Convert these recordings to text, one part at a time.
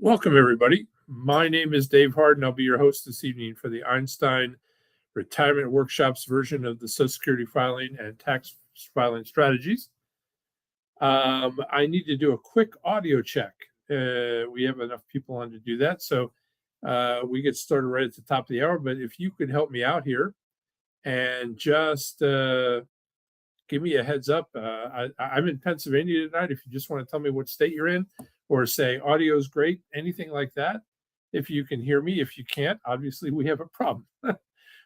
Welcome, everybody. My name is Dave Hard, and I'll be your host this evening for the Einstein Retirement Workshops version of the Social Security filing and tax filing strategies. I need to do a quick audio check. We have enough people on to do that, so we get started right at the top of the hour. But if you could help me out here and just give me a heads up. I'm in Pennsylvania tonight. If you just want to tell me what state you're in, or say audio is great, anything like that. If you can hear me, if you can't, obviously we have a problem.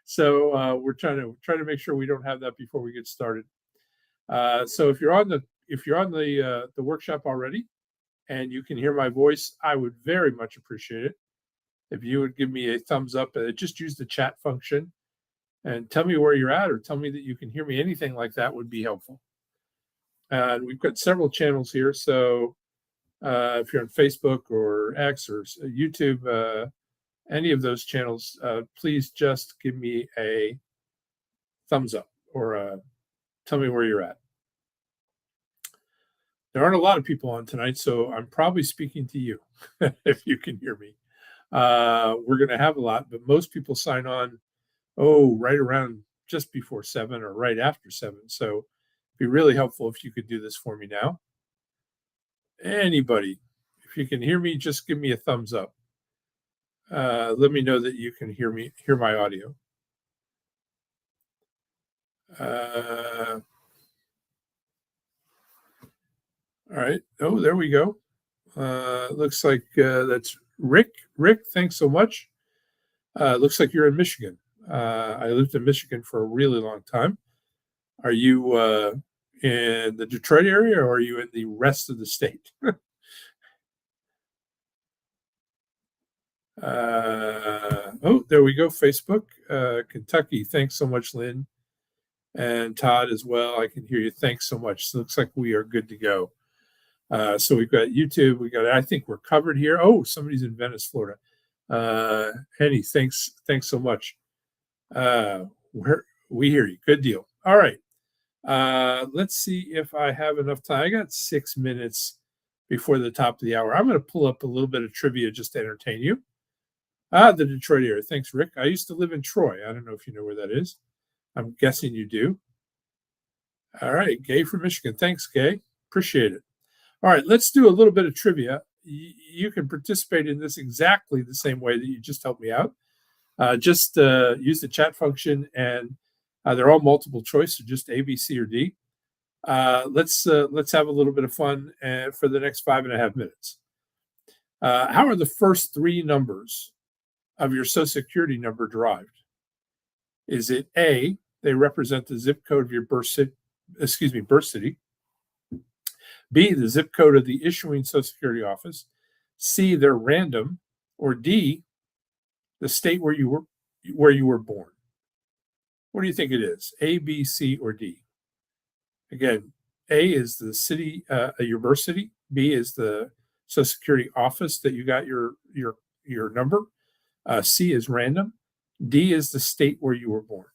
So we're trying to make sure we don't have that before we get started. So if you're on the workshop already and you can hear my voice, I would very much appreciate it if you would give me a thumbs up. Just use the chat function and tell me where you're at, or tell me that you can hear me. Anything like that would be helpful. And we've got several channels here, so if you're on Facebook or X or YouTube, any of those channels, please just give me a thumbs up or tell me where you're at. There aren't a lot of people on tonight, so I'm probably speaking to you if you can hear me. We're going to have a lot, but most people sign on, right around just before 7 or right after 7. So it'd be really helpful if you could do this for me now. Anybody, if you can hear me, just give me a thumbs up. Let me know that you can hear my audio. All right. Oh, there we go. Looks like that's Rick. Rick, thanks so much. Looks like you're in Michigan. I lived in Michigan for a really long time. Are you in the Detroit area, or are you in the rest of the state? There we go. Facebook, Kentucky. Thanks so much, Lynn. And Todd as well. I can hear you. Thanks so much. So it looks like we are good to go. So we've got YouTube. I think we're covered here. Oh, somebody's in Venice, Florida. Henny, thanks so much. We hear you. Good deal. All right. Let's see if I have enough time. I got 6 minutes before the top of the hour. I'm going to pull up a little bit of trivia just to entertain you. The Detroit area. Thanks, Rick. I used to live in Troy. I don't know if you know where that is. I'm guessing you do. All right. Gay from Michigan. Thanks, Gay. Appreciate it. All right. Let's do a little bit of trivia. You can participate in this exactly the same way that you just helped me out. Just use the chat function, and they're all multiple choice, so just A, B, C, or D. Let's have a little bit of fun for the next 5.5 minutes. How are the first 3 numbers of your Social Security number derived? Is it A, they represent the zip code of your birth city? B, the zip code of the issuing Social Security office? C, they're random? Or D, the state where you were born? What do you think it is? A, B, C, or D? Again, A is the city, your birth city. B is the Social Security office that you got your number. C is random. D is the state where you were born.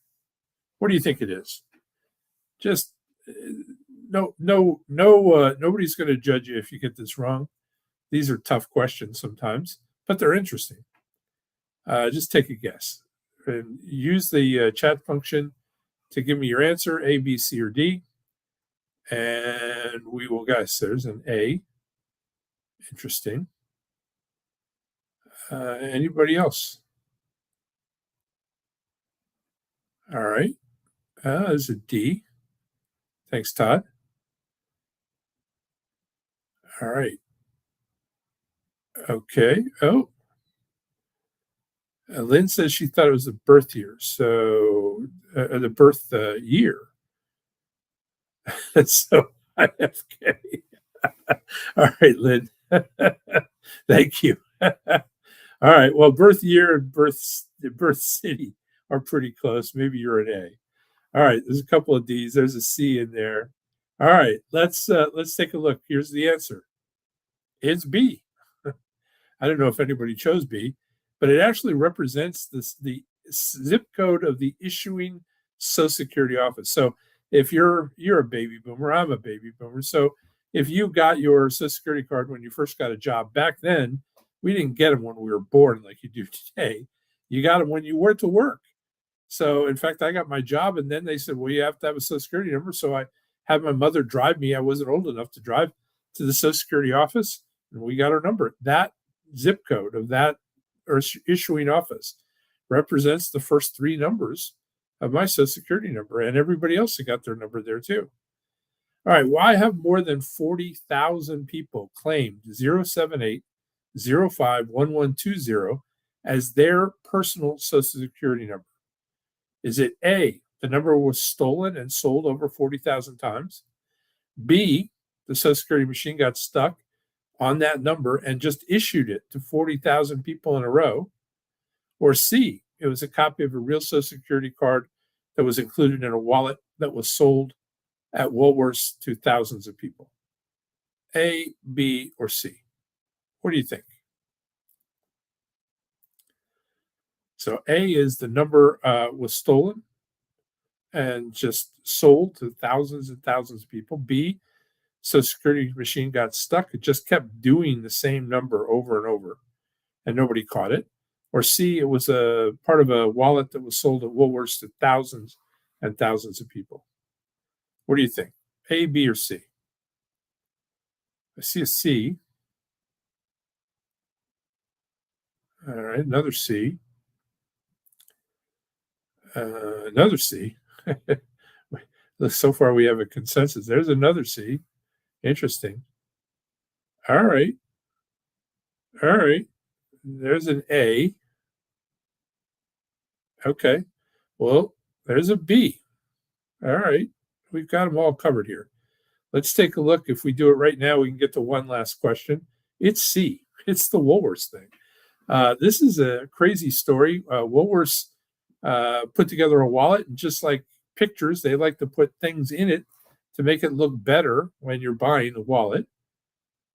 What do you think it is? Just nobody's going to judge you if you get this wrong. These are tough questions sometimes, but they're interesting. Just take a guess and use the chat function to give me your answer, A, B, C, or D. And we will guess. There's an A. Interesting. Anybody else? All right. There's a D. Thanks, Todd. All right. Okay. Oh. Lynn says she thought it was the birth year. So the birth year. So IFK. All right, Lynn. Thank you. All right. Well, birth year and birth city are pretty close. Maybe you're an A. All right. There's a couple of D's. There's a C in there. All right. Let's take a look. Here's the answer. It's B. I don't know if anybody chose B, but it actually represents the zip code of the issuing Social Security office. So if you're a baby boomer, I'm a baby boomer. So if you got your Social Security card when you first got a job back then, we didn't get them when we were born like you do today. You got them when you went to work. So, in fact, I got my job, and then they said, "Well, you have to have a Social Security number." So I had my mother drive me. I wasn't old enough to drive to the Social Security office, and we got our number. That zip code of that issuing office represents the first three numbers of my Social Security number, and everybody else that got their number there too. All right, why have more than 40,000 people claimed 078051120 as their personal Social Security number? Is it A, the number was stolen and sold over 40,000 times? B, the Social Security machine got stuck on that number and just issued it to 40,000 people in a row? Or C, it was a copy of a real Social Security card that was included in a wallet that was sold at Woolworths to thousands of people? A, B, or C? What do you think? So A is the number was stolen and just sold to thousands and thousands of people. B, Social Security machine got stuck. It just kept doing the same number over and over, and nobody caught it. Or C, it was a part of a wallet that was sold at Woolworths to thousands and thousands of people. What do you think? A, B, or C? I see a C. All right, another C. Another C. So far, we have a consensus. There's another C. Interesting. All right. All right. There's an A. Okay. Well, there's a B. All right. We've got them all covered here. Let's take a look. If we do it right now, we can get to one last question. It's C. It's the Woolworths thing. This is a crazy story. Woolworths put together a wallet, and just like pictures, they like to put things in it to make it look better when you're buying a wallet.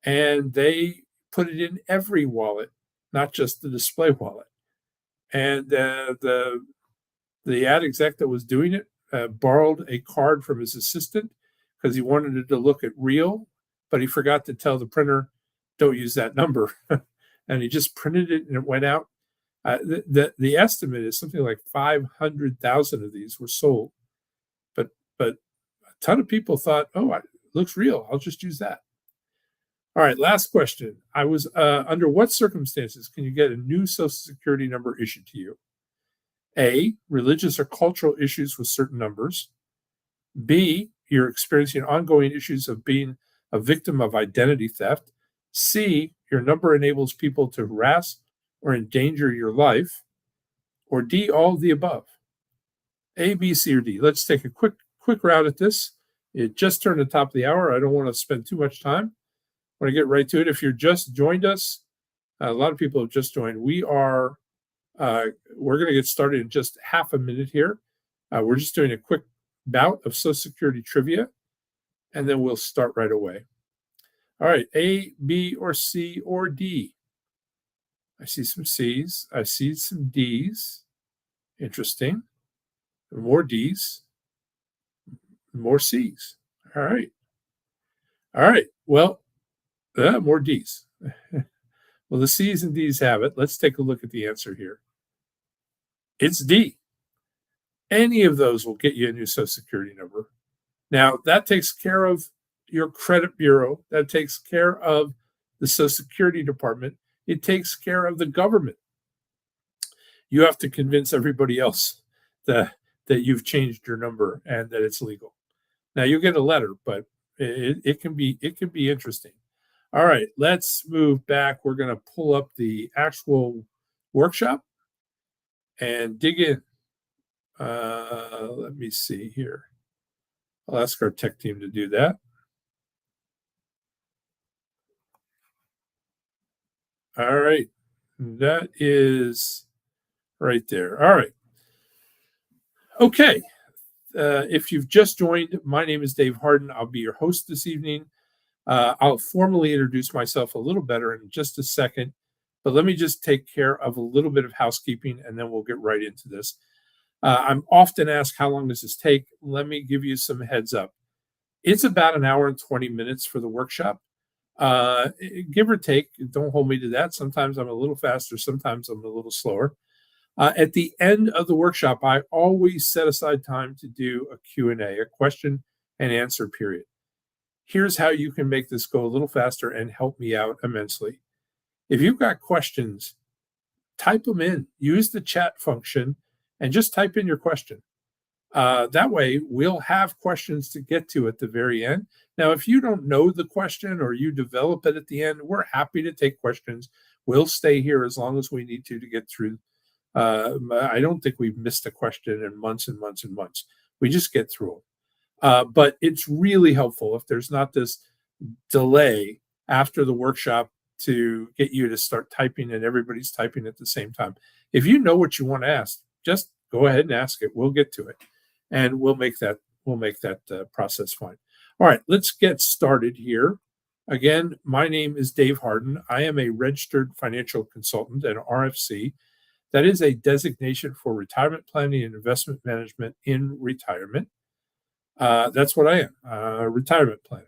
And they put it in every wallet, not just the display wallet. And the ad exec that was doing it borrowed a card from his assistant because he wanted it to look at real, but he forgot to tell the printer, don't use that number. And he just printed it and it went out. The estimate is something like 500,000 of these were sold. But a ton of people thought, oh, it looks real. I'll just use that. All right, last question. I was under what circumstances can you get a new Social Security number issued to you? A, religious or cultural issues with certain numbers. B, you're experiencing ongoing issues of being a victim of identity theft. C, your number enables people to harass or endanger your life. Or D, all of the above. A, B, C, or D. Let's take a quick route at this. It just turned the top of the hour. I don't want to spend too much time. I want to get right to it. If you're just joined us, a lot of people have just joined. We're going to get started in just half a minute here. We're just doing a quick bout of Social Security trivia, and then we'll start right away. All right, A, B, or C, or D? I see some C's. I see some D's. Interesting. More D's. More C's. All right. All right. Well, more D's. Well, the C's and D's have it. Let's take a look at the answer here. It's D. Any of those will get you a new Social Security number. Now, that takes care of your credit bureau. That takes care of the Social Security Department. It takes care of the government. You have to convince everybody else that you've changed your number and that it's legal. Now, you'll get a letter, but it can be interesting. All right, let's move back. We're going to pull up the actual workshop and dig in. Let me see here. I'll ask our tech team to do that. All right, that is right there. All right. Okay. If you've just joined, my name is Dave Harden. I'll be your host this evening. I'll formally introduce myself a little better in just a second, but let me just take care of a little bit of housekeeping, and then we'll get right into this. I'm often asked, how long does this take? Let me give you some heads up. It's about an hour and 20 minutes for the workshop. Give or take. Don't hold me to that. Sometimes I'm a little faster, sometimes I'm a little slower. At the end of the workshop, I always set aside time to do a Q&A, a question and answer period. Here's how you can make this go a little faster and help me out immensely. If you've got questions, type them in. Use the chat function and just type in your question. That way, we'll have questions to get to at the very end. Now, if you don't know the question or you develop it at the end, we're happy to take questions. We'll stay here as long as we need to get through. I don't think we've missed a question in months and months and months. We just get through them. But it's really helpful if there's not this delay after the workshop to get you to start typing and everybody's typing at the same time. If you know what you want to ask, just go ahead and ask it. We'll get to it, and we'll make that process fine. All right, let's get started here. Again, my name is Dave Harden. I am a registered financial consultant at RFC. That is a designation for retirement planning and investment management in retirement. That's what I am, a retirement planner.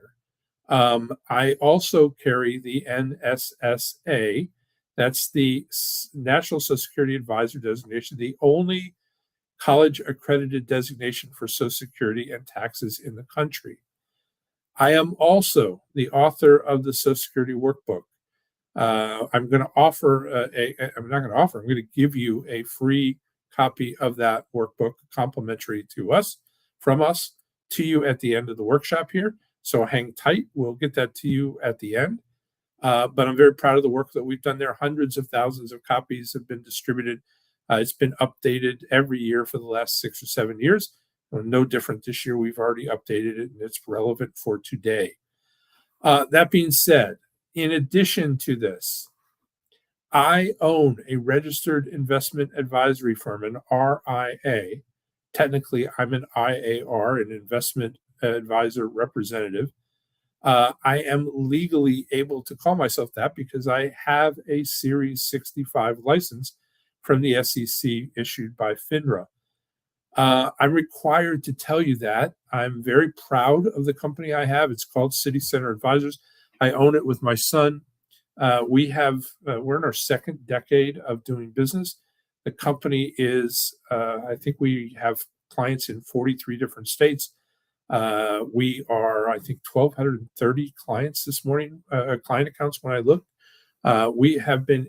I also carry the NSSA. That's the National Social Security Advisor designation, the only college accredited designation for Social Security and taxes in the country. I am also the author of the Social Security Workbook. I'm going to offer I'm not going to offer, I'm going to give you a free copy of that workbook, complimentary from us to you at the end of the workshop here. So hang tight. We'll get that to you at the end. But I'm very proud of the work that we've done there. Hundreds of thousands of copies have been distributed. It's been updated every year for the last 6 or 7 years. No different this year. We've already updated it, and it's relevant for today. That being said, in addition to this, I own a registered investment advisory firm, an RIA. Technically, I'm an IAR, an investment advisor representative. I am legally able to call myself that because I have a Series 65 license from the SEC issued by FINRA. I'm required to tell you that. I'm very proud of the company I have. It's called City Center Advisors. I own it with my son. We're in our second decade of doing business. The company is, I think we have clients in 43 different states. We are, I think, 1,230 clients this morning, client accounts when I looked. We have been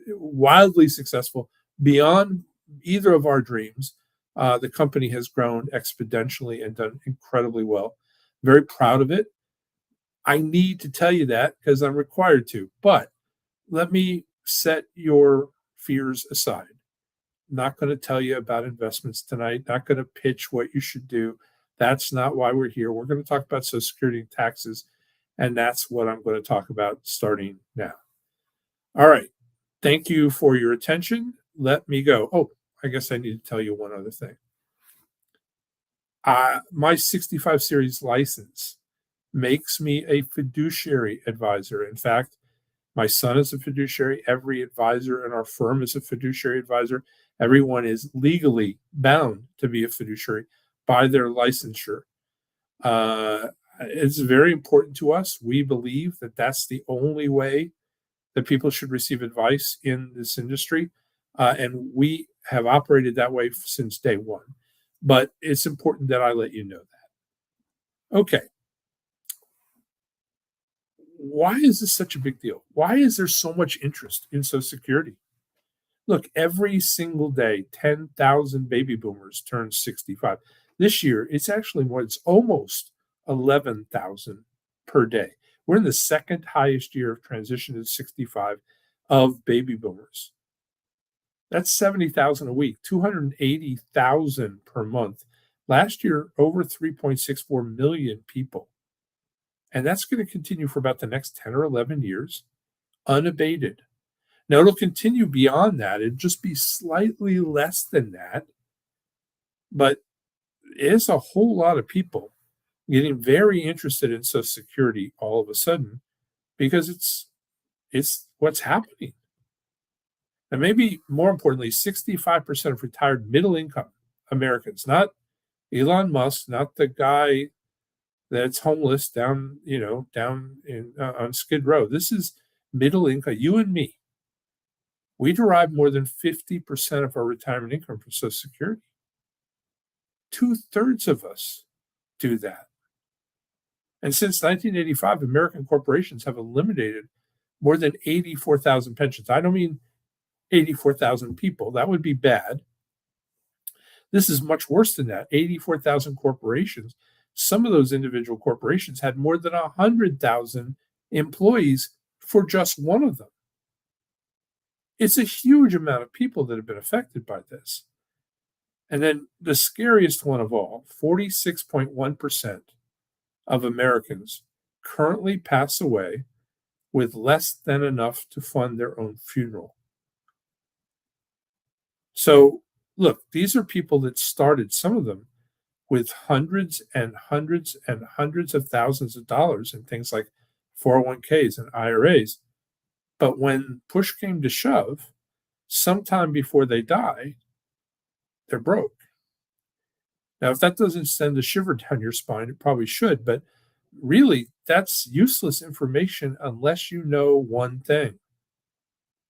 wildly successful beyond either of our dreams. The company has grown exponentially and done incredibly well. Very proud of it. I need to tell you that because I'm required to, but let me set your fears aside. Not going to tell you about investments tonight, not going to pitch what you should do. That's not why we're here. We're going to talk about Social Security and taxes, and that's what I'm going to talk about starting now. All right. Thank you for your attention. Let me go. Oh, I guess I need to tell you one other thing. My 65 series license makes me a fiduciary advisor. In fact, my son is a fiduciary. Every advisor in our firm is a fiduciary advisor. Everyone is legally bound to be a fiduciary by their licensure. It's very important to us. We believe that that's the only way that people should receive advice in this industry. And we have operated that way since day one. But it's important that I let you know that. Okay. Why is this such a big deal? Why is there so much interest in Social Security? Look, every single day, 10,000 baby boomers turn 65. This year, it's actually more, it's almost 11,000 per day. We're in the second highest year of transition to 65 of baby boomers. That's 70,000 a week, 280,000 per month. Last year, over 3.64 million people. And that's going to continue for about the next 10 or 11 years, unabated. Now, it'll continue beyond that. It'll just be slightly less than that. But it's a whole lot of people getting very interested in Social Security all of a sudden because it's what's happening. And maybe more importantly, 65% of retired middle income Americans, not Elon Musk, not the guy that's homeless down in on Skid Row. This is middle income. You and me, we derive more than 50% of our retirement income from Social Security. Two-thirds of us do that. And since 1985, American corporations have eliminated more than 84,000 pensions. I don't mean 84,000 people. That would be bad. This is much worse than that. 84,000 corporations. Some of those individual corporations had more than 100,000 employees for just one of them. It's a huge amount of people that have been affected by this. And then the scariest one of all, 46.1% of Americans currently pass away with less than enough to fund their own funeral. So, look, these are people that started, some of them, with hundreds and hundreds and hundreds of thousands of dollars in things like 401ks and IRAs. But when push came to shove, sometime before they die, they're broke. Now, if that doesn't send a shiver down your spine, it probably should. But really, that's useless information unless you know one thing.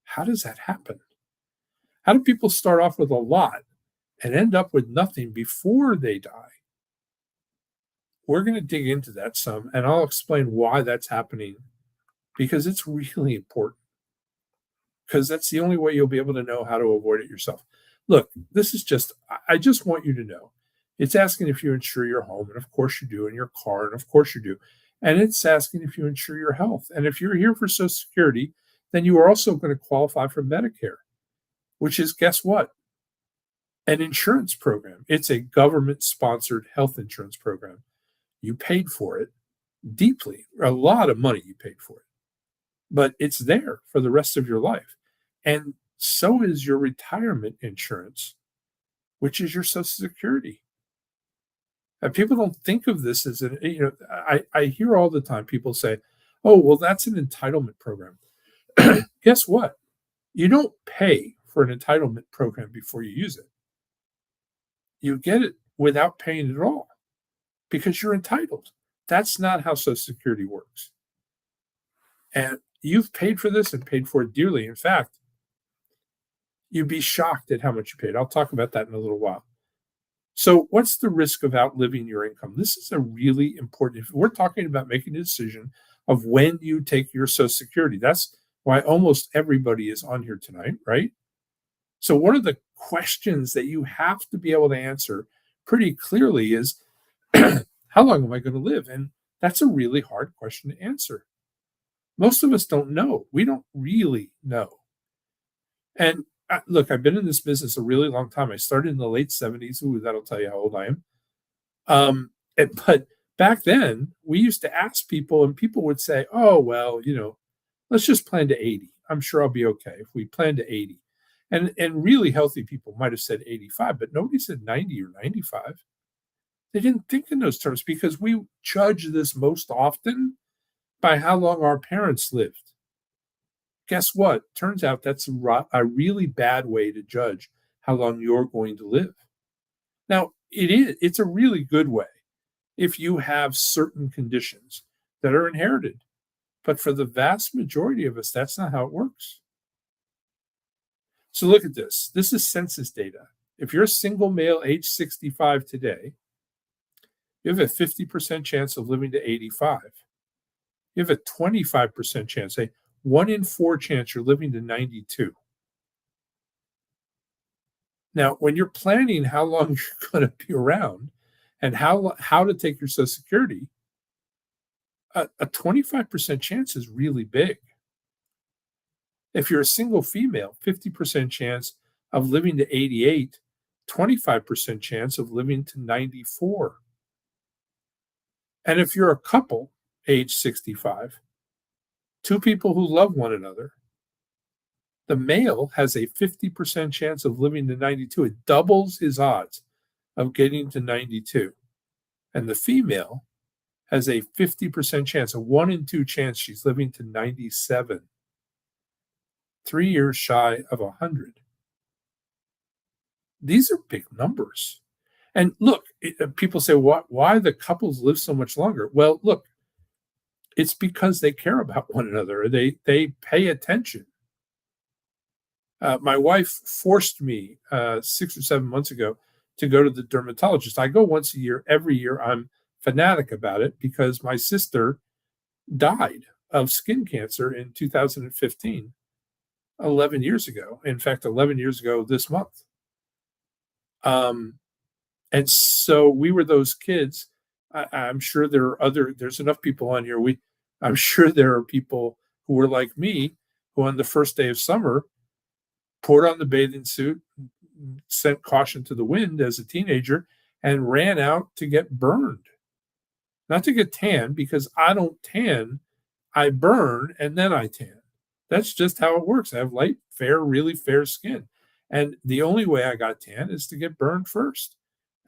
How does that happen? How do people start off with a lot and end up with nothing before they die? We're going to dig into that some, and I'll explain why that's happening, because it's really important, because that's the only way you'll be able to know how to avoid it yourself. Look, this is just, I just want you to know. It's asking if you insure your home, and of course you do, and your car, and of course you do. And it's asking if you insure your health. And if you're here for Social Security, then you are also going to qualify for Medicare, which is, guess what? An insurance program. It's a government-sponsored health insurance program. You paid for it deeply, a lot of money you paid for it, but it's there for the rest of your life. And so is your retirement insurance, which is your Social Security. And people don't think of this as I hear all the time people say, oh, well, that's an entitlement program. Guess what? You don't pay for an entitlement program before you use it. You get it without paying at all because you're entitled. That's not how Social Security works. And you've paid for this and paid for it dearly. In fact, you'd be shocked at how much you paid. I'll talk about that in a little while. So, what's the risk of outliving your income? This is a really important. If we're talking about making a decision of when you take your Social Security, that's why almost everybody is on here tonight, right? So, one of the questions that you have to be able to answer pretty clearly is, how long am I going to live? And that's a really hard question to answer. Most of us don't know. We don't really know. And look, I've been in this business a really long time. I started in the late 70s. Ooh, that'll tell you how old I am. But back then, we used to ask people, and people would say, oh, well, let's just plan to 80. I'm sure I'll be okay if we plan to 80. And really healthy people might have said 85, but nobody said 90 or 95. They didn't think in those terms because we judge this most often by how long our parents lived. Guess what? Turns out that's a really bad way to judge how long you're going to live. Now, it's a really good way if you have certain conditions that are inherited. But for the vast majority of us, that's not how it works. So look at this. This is census data. If you're a single male age 65 today, you have a 50% chance of living to 85. You have a 25% chance, a 1 in 4 chance you're living to 92. Now, when you're planning how long you're going to be around and how to take your Social Security, a 25% chance is really big. If you're a single female, 50% chance of living to 88, 25% chance of living to 94. And if you're a couple, age 65, two people who love one another, the male has a 50% chance of living to 92. It doubles his odds of getting to 92. And the female has a 50% chance, a 1 in 2 chance she's living to 97. 3 years shy of 100. These are big numbers. And look, people say, why the couples live so much longer? Well, look, it's because they care about one another. They pay attention. My wife forced me 6 or 7 months ago to go to the dermatologist. I go once a year. Every year, I'm fanatic about it because my sister died of skin cancer in 2015, 11 years ago. In fact, 11 years ago this month. Um, and so we were those kids. I'm sure there's enough people on here. I'm sure there are people who were like me, who on the first day of summer poured on the bathing suit, sent caution to the wind as a teenager, and ran out to get burned. Not to get tan, because I don't tan, I burn and then I tan. That's just how it works. I have light, fair, really fair skin. And the only way I got tan is to get burned first.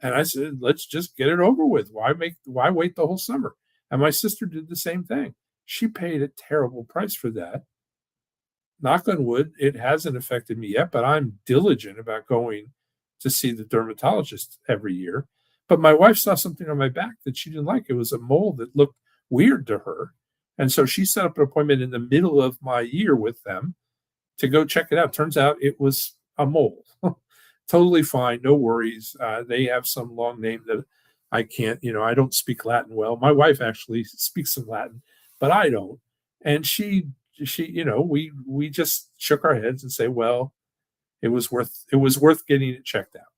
And I said, let's just get it over with. Why wait the whole summer? And my sister did the same thing. She paid a terrible price for that. Knock on wood, it hasn't affected me yet, but I'm diligent about going to see the dermatologist every year. But my wife saw something on my back that she didn't like. It was a mole that looked weird to her. And so she set up an appointment in the middle of my year with them to go check it out. Turns out it was a mole. Totally fine, no worries. They have some long name that I can't, I don't speak Latin well. My wife actually speaks some Latin, but I don't. And we just shook our heads and say, well, it was worth getting it checked out.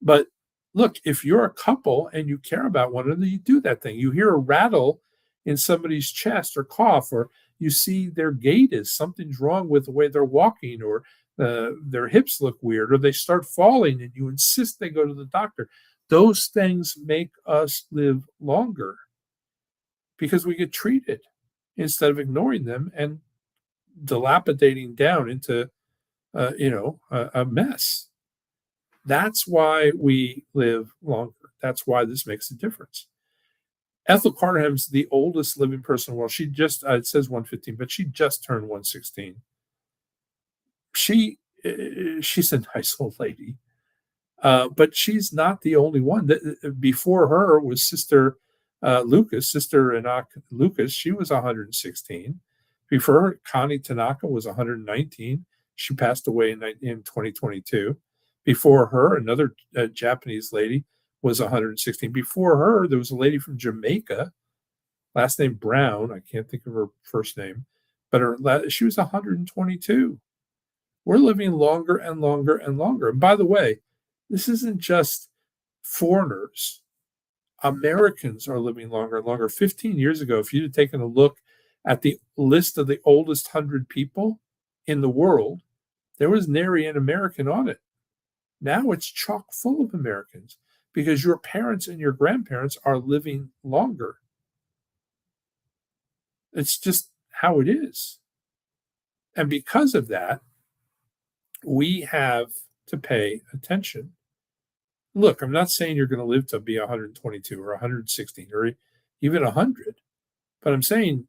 But look, if you're a couple and you care about one another, you do that thing. You hear a rattle in somebody's chest or cough, or you see their gait is something's wrong with the way they're walking, or their hips look weird, or they start falling and you insist they go to the doctor. Those things make us live longer because we get treated instead of ignoring them and dilapidating down into a mess. That's why we live longer. That's why this makes a difference. Ethel Carnaham's the oldest living person in the world. She just, it says 115, but she just turned 116. She's a nice old lady, but she's not the only one. Before her was Sister Sister Enoch Lucas. She was 116. Before her, Connie Tanaka was 119. She passed away in 2022. Before her, another Japanese lady was 116. Before her, there was a lady from Jamaica, last name Brown. I can't think of her first name, but she was 122. We're living longer and longer and longer. And by the way, this isn't just foreigners. Americans are living longer and longer. 15 years ago, if you'd have taken a look at the list of the oldest 100 people in the world, there was nary an American on it. Now it's chock full of Americans because your parents and your grandparents are living longer. It's just how it is. And because of that, we have to pay attention. Look, I'm not saying you're going to live to be 122 or 116 or even 100, but I'm saying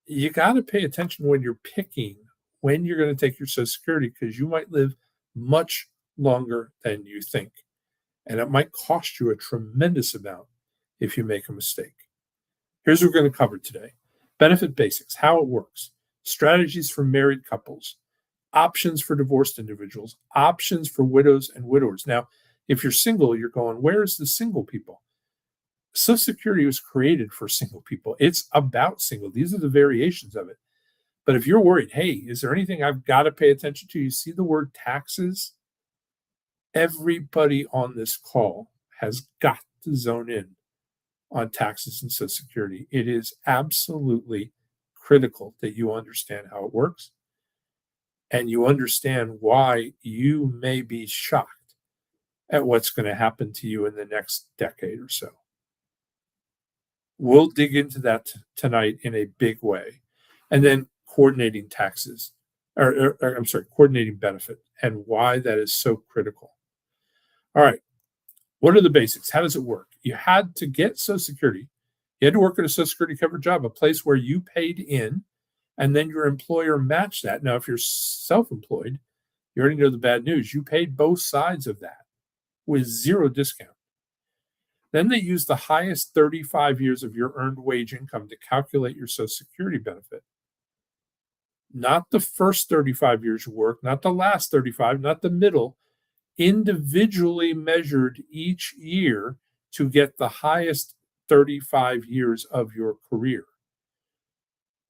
you got to pay attention when you're picking when you're going to take your Social Security, because you might live much longer than you think. And it might cost you a tremendous amount if you make a mistake. Here's what we're going to cover today: benefit basics, how it works, strategies for married couples, options for divorced individuals, options for widows and widowers. Now, if you're single, you're going, where's the single people? Social Security was created for single people. It's about single. These are the variations of it. But if you're worried, hey, is there anything I've got to pay attention to? You see the word taxes? Everybody on this call has got to zone in on taxes and Social Security. It is absolutely critical that you understand how it works and you understand why you may be shocked at what's going to happen to you in the next decade or so. We'll dig into that tonight in a big way. And then coordinating taxes, coordinating benefit and why that is so critical. All right. What are the basics? How does it work? You had to get Social Security. You had to work at a Social Security covered job, a place where you paid in, and then your employer matched that. Now, if you're self-employed, you already know the bad news. You paid both sides of that. with zero discount. Then they use the highest 35 years of your earned wage income to calculate your Social Security benefit. Not the first 35 years you work, not the last 35, not the middle, individually measured each year to get the highest 35 years of your career.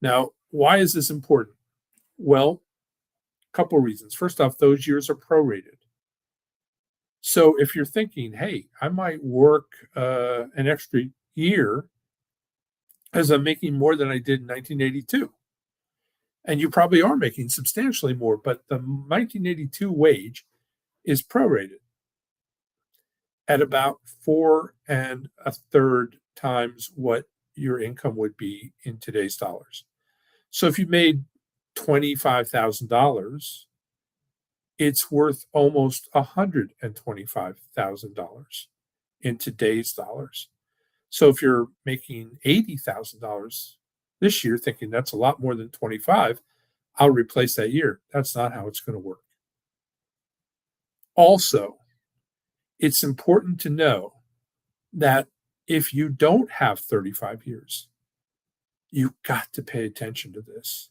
Now, why is this important? Well, a couple reasons. First off, those years are prorated. So if you're thinking, hey, I might work an extra year as I'm making more than I did in 1982, and you probably are making substantially more, but the 1982 wage is prorated at about 4 1/3 times what your income would be in today's dollars. So if you made $25,000, it's worth almost $125,000 in today's dollars. So if you're making $80,000 this year, thinking that's a lot more than 25, I'll replace that year. That's not how it's going to work. Also, it's important to know that if you don't have 35 years, you've got to pay attention to this.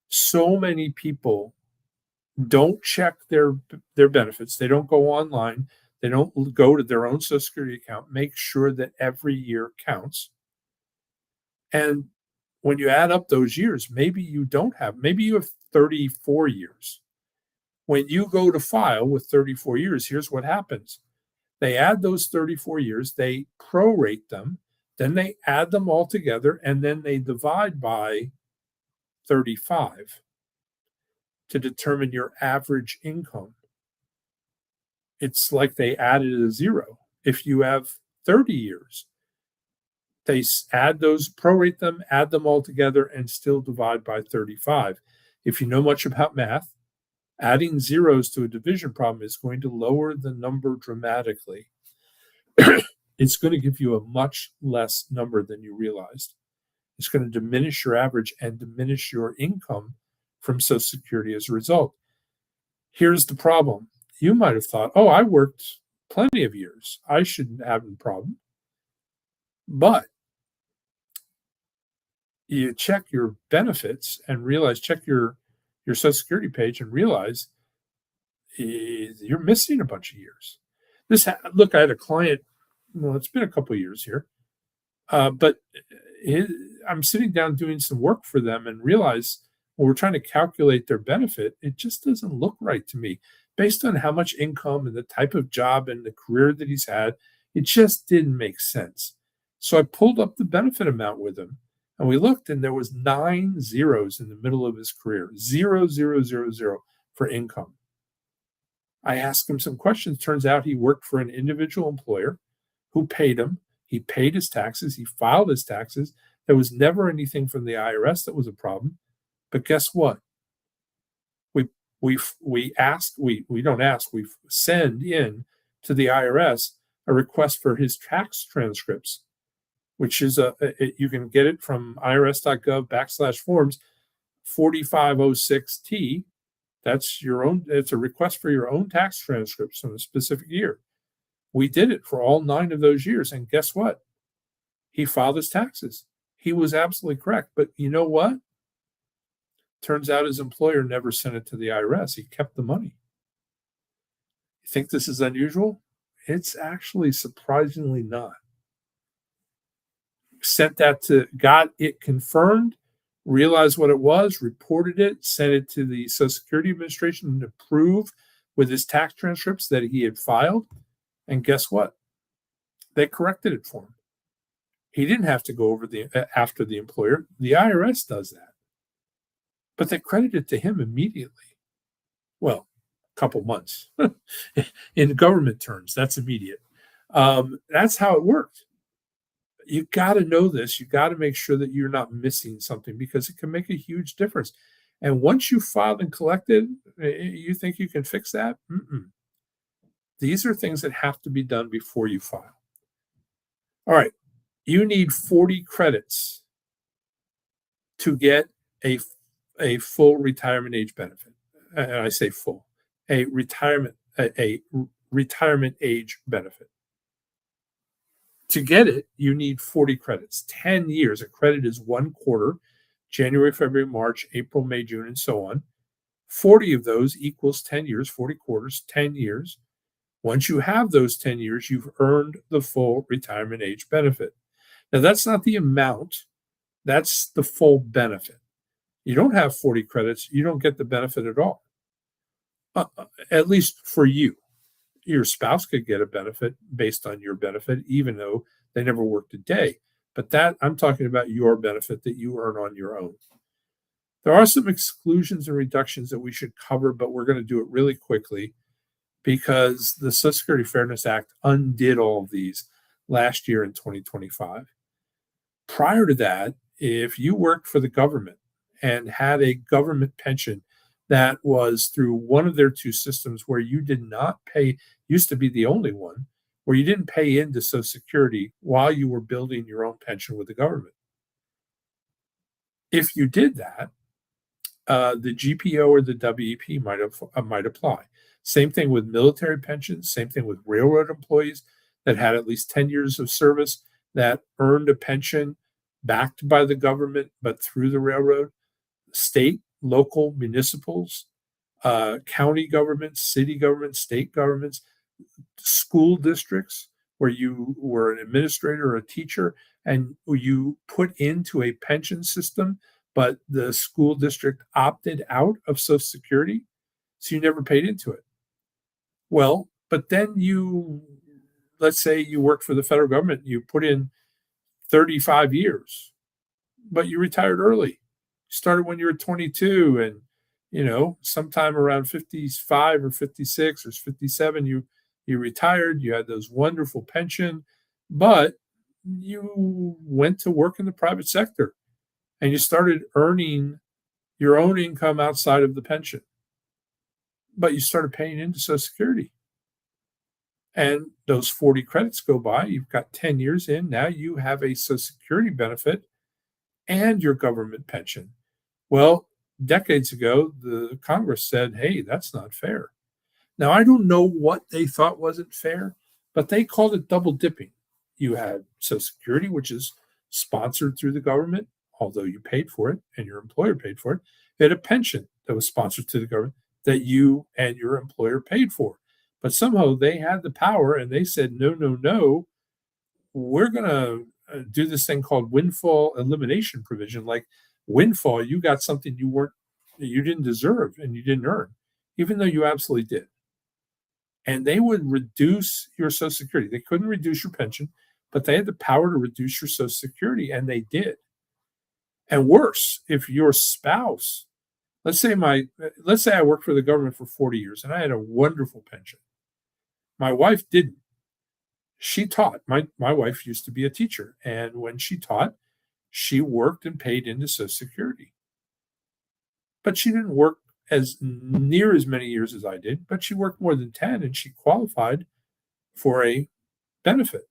So many people don't check their benefits. They don't go online. They don't go to their own Social Security account. Make sure that every year counts. And when you add up those years, maybe you have 34 years. When you go to file with 34 years, here's what happens. They add those 34 years, they prorate them, then they add them all together, and then they divide by 35 to determine your average income. It's like they added a zero. If you have 30 years, they prorate them, add them all together, and still divide by 35. If you know much about math, adding zeros to a division problem is going to lower the number dramatically. It's going to give you a much less number than you realized. It's going to diminish your average and diminish your income from Social Security as a result. Here's the problem. You might have thought, oh, I worked plenty of years. I shouldn't have a problem. But you check your benefits and realize, check your Social Security page and realize you're missing a bunch of years. Look, I had a client, well, it's been a couple of years here, but I'm sitting down doing some work for them and realize when we're trying to calculate their benefit, it just doesn't look right to me. Based on how much income and the type of job and the career that he's had, it just didn't make sense. So I pulled up the benefit amount with him, and we looked, and there was 9 zeros in the middle of his career, 0, 0, 0, 0 for income. I asked him some questions. Turns out he worked for an individual employer who paid him. He paid his taxes. He filed his taxes. There was never anything from the IRS that was a problem. But guess what? We don't ask. We send in to the IRS a request for his tax transcripts, which is you can get it from irs.gov/forms 4506T. That's it's a request for your own tax transcripts from a specific year. We did it for all 9 of those years. And guess what? He filed his taxes. He was absolutely correct. But you know what? Turns out his employer never sent it to the IRS. He kept the money. You think this is unusual? It's actually surprisingly not. Got it confirmed, realized what it was, reported it, sent it to the Social Security Administration to prove with his tax transcripts that he had filed. And guess what? They corrected it for him. He didn't have to go after the employer. The IRS does that. But they credited it to him immediately. Well, a couple months. In government terms, that's immediate. That's how it worked. You got to know this. You got to make sure that you're not missing something because it can make a huge difference. And once you filed and collected, you think you can fix that? Mm-mm. These are things that have to be done before you file. All right. You need 40 credits to get a full retirement age benefit. And I say full, a retirement age benefit. To get it, you need 40 credits, 10 years. A credit is 1 quarter, January, February, March, April, May, June, and so on. 40 of those equals 10 years, 40 quarters, 10 years. Once you have those 10 years, you've earned the full retirement age benefit. Now, that's not the amount, that's the full benefit. You don't have 40 credits, you don't get the benefit at all, at least for you. Your spouse could get a benefit based on your benefit, even though they never worked a day. But that I'm talking about your benefit that you earn on your own. There are some exclusions and reductions that we should cover, but we're going to do it really quickly because the Social Security Fairness Act undid all of these last year in 2025. Prior to that, if you worked for the government and had a government pension that was through one of their two systems where you did not pay, used to be the only one, where you didn't pay into Social Security while you were building your own pension with the government. If you did that, the GPO or the WEP might apply. Same thing with military pensions, same thing with railroad employees that had at least 10 years of service that earned a pension backed by the government, but through the railroad. State, local, municipals, county governments, city governments, state governments, school districts where you were an administrator or a teacher and you put into a pension system, but the school district opted out of Social Security, so you never paid into it. Well, but then let's say you work for the federal government, you put in 35 years, but you retired early. You started when you were 22 and sometime around 55 or 56 or 57, you retired, you had those wonderful pension, but you went to work in the private sector and you started earning your own income outside of the pension, but you started paying into Social Security. And those 40 credits go by, you've got 10 years in, now you have a Social Security benefit and your government pension. Well, decades ago, the Congress said, hey, that's not fair. Now, I don't know what they thought wasn't fair, but they called it double dipping. You had Social Security, which is sponsored through the government, although you paid for it and your employer paid for it. You had a pension that was sponsored to the government that you and your employer paid for. But somehow they had the power and they said, no, no, no, we're going to do this thing called windfall elimination provision. Like windfall, you got something you didn't deserve and you didn't earn, even though you absolutely did. And they would reduce your Social Security. They couldn't reduce your pension, but they had the power to reduce your Social Security, and they did. And worse, if your spouse, let's say I worked for the government for 40 years and I had a wonderful pension. My wife didn't. She taught. My wife used to be a teacher, and when she taught, she worked and paid into Social Security. But she didn't work as near as many years as I did, but she worked more than 10 and she qualified for a benefit.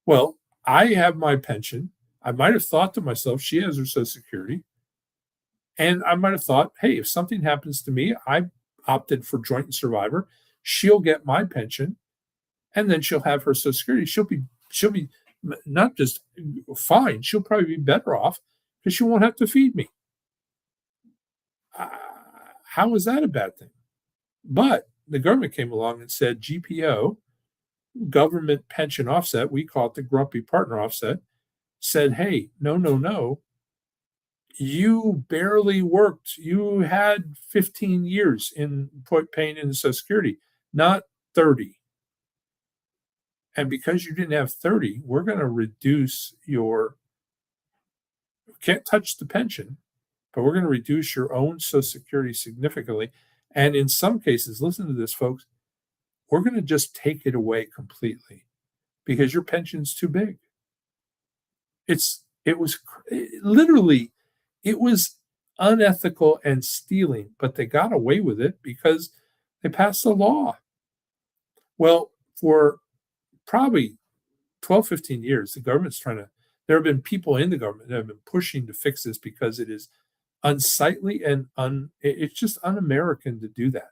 Well, I have my pension. I might have thought to myself, she has her Social Security. And I might have thought, hey, if something happens to me, I opted for joint and survivor. She'll get my pension and then she'll have her Social Security. She'll be not just fine, she'll probably be better off because she won't have to feed me. How is that a bad thing? But the government came along and said GPO, government pension offset, we call it the grumpy partner offset, said, hey, no, no, no. You barely worked. You had 15 years in paying into Social Security, not 30. And because you didn't have 30, we're going to reduce can't touch the pension, but we're going to reduce your own Social Security significantly. And in some cases, listen to this, folks, we're going to just take it away completely because your pension's too big. It was unethical and stealing, but they got away with it because they passed a law. Well, for probably 12, 15 years, the government's there have been people in the government that have been pushing to fix this because it is unsightly and it's just un-American to do that.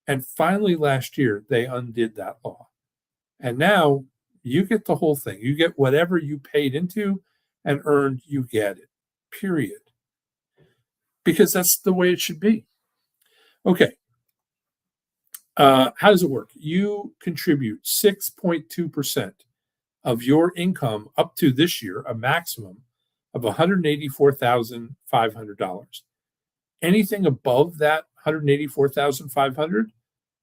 And finally, last year, they undid that law. And now you get the whole thing. You get whatever you paid into and earned, you get it, period. Because that's the way it should be. Okay. How does it work? You contribute 6.2% of your income up to this year, a maximum of $184,500. Anything above that 184,500,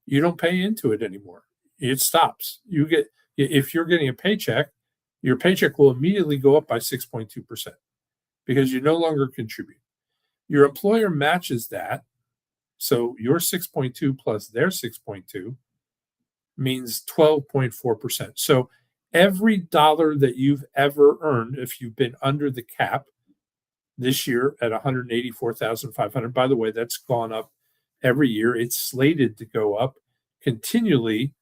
you don't pay into it anymore. It stops. You get if you're getting a paycheck, your paycheck will immediately go up by 6.2% because you no longer contribute. Your employer matches that. So your 6.2 plus their 6.2 means 12.4%. So every dollar that you've ever earned, if you've been under the cap this year at 184,500, by the way, that's gone up every year. It's slated to go up continually.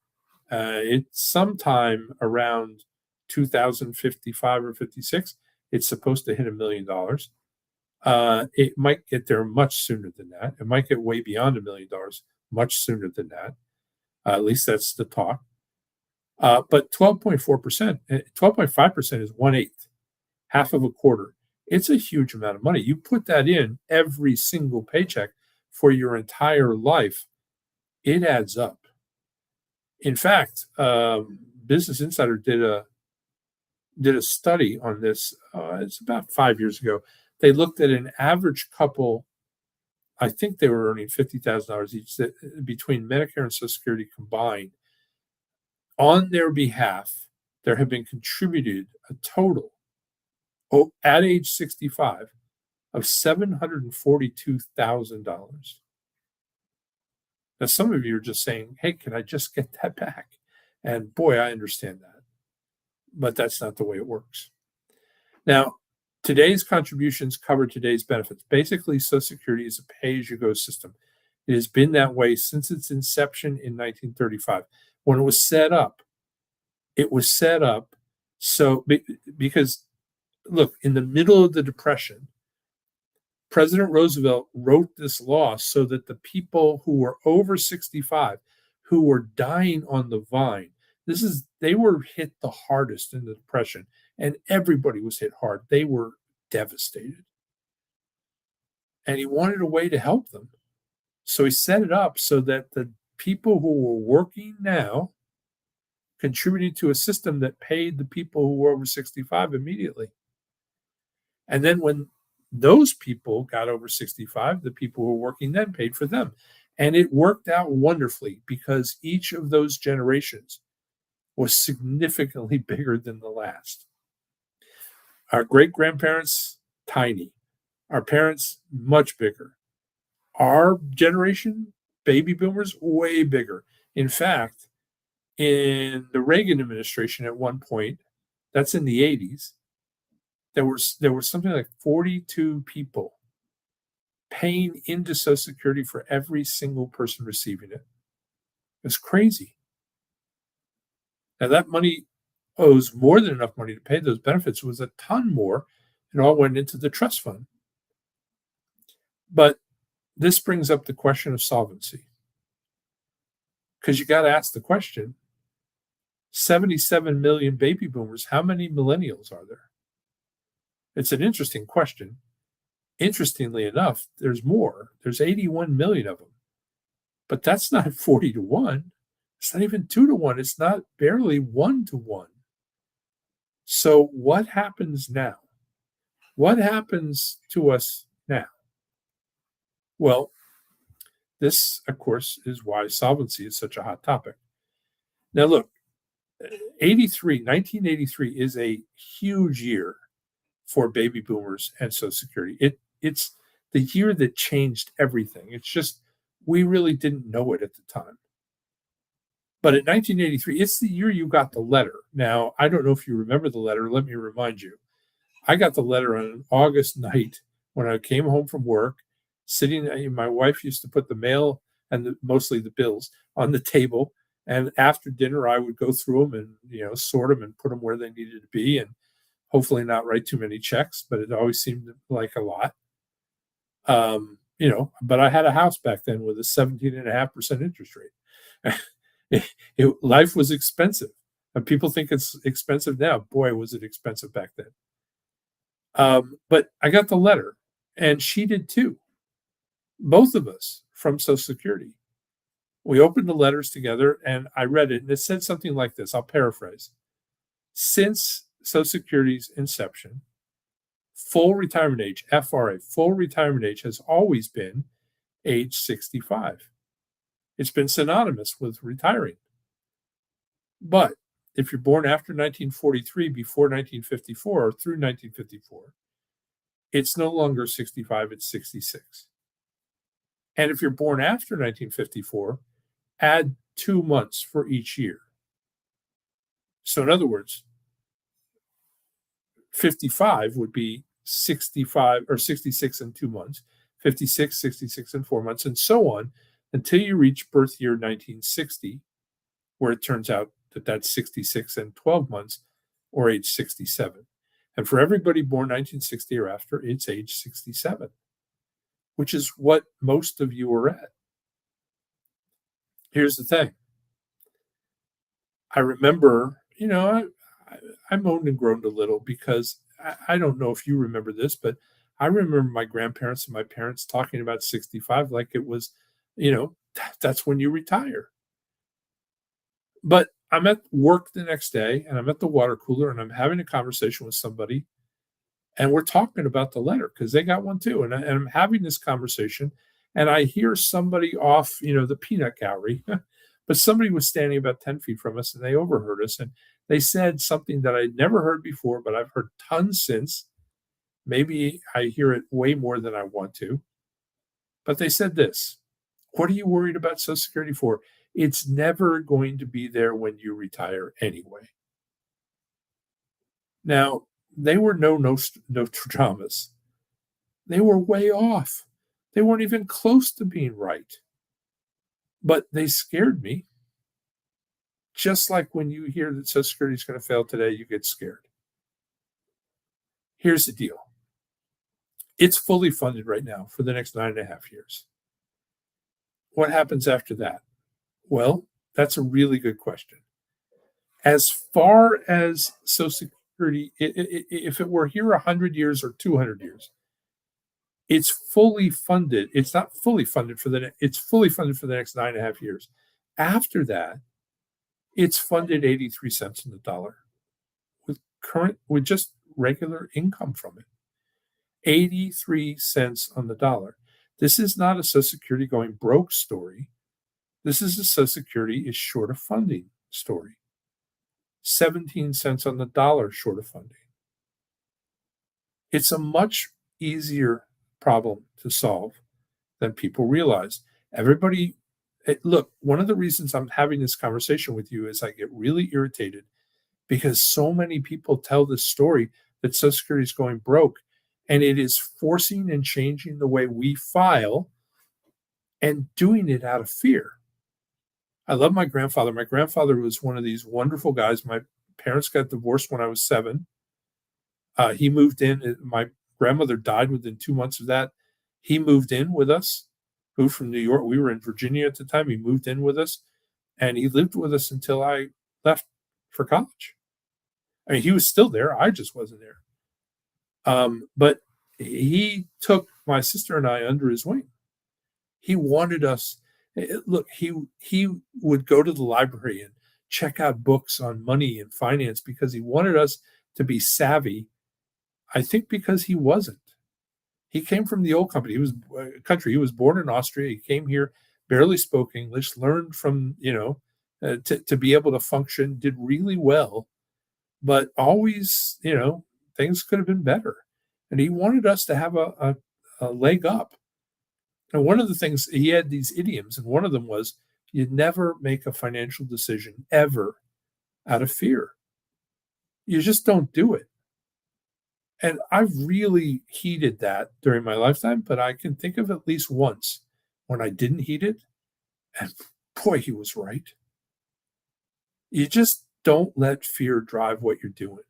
It's sometime around 2055 or 56. It's supposed to hit $1 million. It might get there much sooner than that. It might get way beyond $1 million much sooner than that. At least that's the talk. But 12.4%, 12.5% is 1/8, half of a quarter. It's a huge amount of money. You put that in every single paycheck for your entire life, it adds up. In fact, Business Insider did a study on this. It's about 5 years ago. They looked at an average couple. I think they were earning $50,000 each between Medicare and Social Security combined. On their behalf, there have been contributed a total at age 65 of $742,000. Now, some of you are just saying, hey, can I just get that back? And boy, I understand that. But that's not the way it works. Now, today's contributions cover today's benefits. Basically, Social Security is a pay-as-you-go system. It has been that way since its inception in 1935. When it was set up so because, look, in the middle of the Depression, President Roosevelt wrote this law so that the people who were over 65, who were dying on the vine, they were hit the hardest in the Depression, and everybody was hit hard. They were devastated. And he wanted a way to help them. So he set it up so that the people who were working now contributed to a system that paid the people who were over 65 immediately. And then when those people got over 65, the people who were working then paid for them. And it worked out wonderfully because each of those generations was significantly bigger than the last. Our great-grandparents, tiny. Our parents, much bigger. Our generation, baby boomers, way bigger. In fact, in the Reagan administration at one point, that's in the 80s, there was something like 42 people paying into Social Security for every single person receiving it. It's crazy. Now that money owes more than enough money to pay those benefits. It was a ton more. It all went into the trust fund. But this brings up the question of solvency. Because you got to ask the question, 77 million baby boomers, how many millennials are there? It's an interesting question. Interestingly enough, there's more. There's 81 million of them. But that's not 40 to 1. It's not even 2 to 1. It's not barely 1 to 1. So what happens now? What happens to us now? Well, this, of course, is why solvency is such a hot topic. Now, look, 1983 is a huge year for baby boomers and Social Security. It's the year that changed everything. It's just we really didn't know it at the time. But in 1983, it's the year you got the letter. Now, I don't know if you remember the letter. Let me remind you. I got the letter on an August night when I came home from work, my wife used to put the mail and mostly the bills on the table. And after dinner, I would go through them and, sort them and put them where they needed to be and hopefully not write too many checks, but it always seemed like a lot. but I had a house back then with a 17.5% interest rate. Life was expensive. And people think it's expensive now. Boy, was it expensive back then. But I got the letter, and she did too. Both of us from Social Security. We opened the letters together, and I read it, and it said something like this. I'll paraphrase. Since Social Security's inception, full retirement age, FRA, full retirement age has always been age 65. It's been synonymous with retiring. But if you're born after 1943, before 1954, or through 1954, it's no longer 65, it's 66. And if you're born after 1954, add 2 months for each year. So in other words, 55 would be 65 or 66 in 2 months, 56, 66 in 4 months, and so on until you reach birth year 1960, where it turns out that that's 66 and 12 months, or age 67. And for everybody born 1960 or after, it's age 67, which is what most of you are at. Here's the thing. I remember, I moaned and groaned a little because I don't know if you remember this, but I remember my grandparents and my parents talking about 65 like it was, that's when you retire. But I'm at work the next day and I'm at the water cooler and I'm having a conversation with somebody and we're talking about the letter because they got one too. And I'm having this conversation and I hear somebody off, the peanut gallery, but somebody was standing about 10 feet from us and they overheard us. And they said something that I'd never heard before, but I've heard tons since. Maybe I hear it way more than I want to. But they said this: what are you worried about Social Security for? It's never going to be there when you retire anyway. Now, they were no Nostradamus. They were way off. They weren't even close to being right. But they scared me. Just like when you hear that Social Security is going to fail today, you get scared. Here's the deal. It's fully funded right now for the next 9.5 years. What happens after that? Well, that's a really good question. As far as Social Security, if it were here 100 years or 200 years, it's fully funded. It's not fully funded it's fully funded for the next 9.5 years. After that, it's funded 83 cents on the dollar with just regular income from it. 83 cents on the dollar. This is not a Social Security going broke story. This is a Social Security is short of funding story. 17 cents on the dollar short of funding. It's a much easier problem to solve than people realize. Look, one of the reasons I'm having this conversation with you is I get really irritated because so many people tell this story that Social Security is going broke, and it is forcing and changing the way we file and doing it out of fear. I love my grandfather. My grandfather was one of these wonderful guys. My parents got divorced when I was 7. He moved in. My grandmother died within 2 months of that. He moved in with us, moved from New York. We were in Virginia at the time. He moved in with us, and he lived with us until I left for college. I mean, he was still there. I just wasn't there. But he took my sister and I under his wing. He wanted us. Look, he would go to the library and check out books on money and finance because he wanted us to be savvy. I think because he wasn't. He came from the old country. He was born in Austria. He came here, barely spoke English, learned from to be able to function, did really well, but always things could have been better. And he wanted us to have a leg up. And one of the things, he had these idioms, and one of them was, you never make a financial decision ever out of fear. You just don't do it. And I've really heeded that during my lifetime, but I can think of at least once when I didn't heed it. And boy, he was right. You just don't let fear drive what you're doing.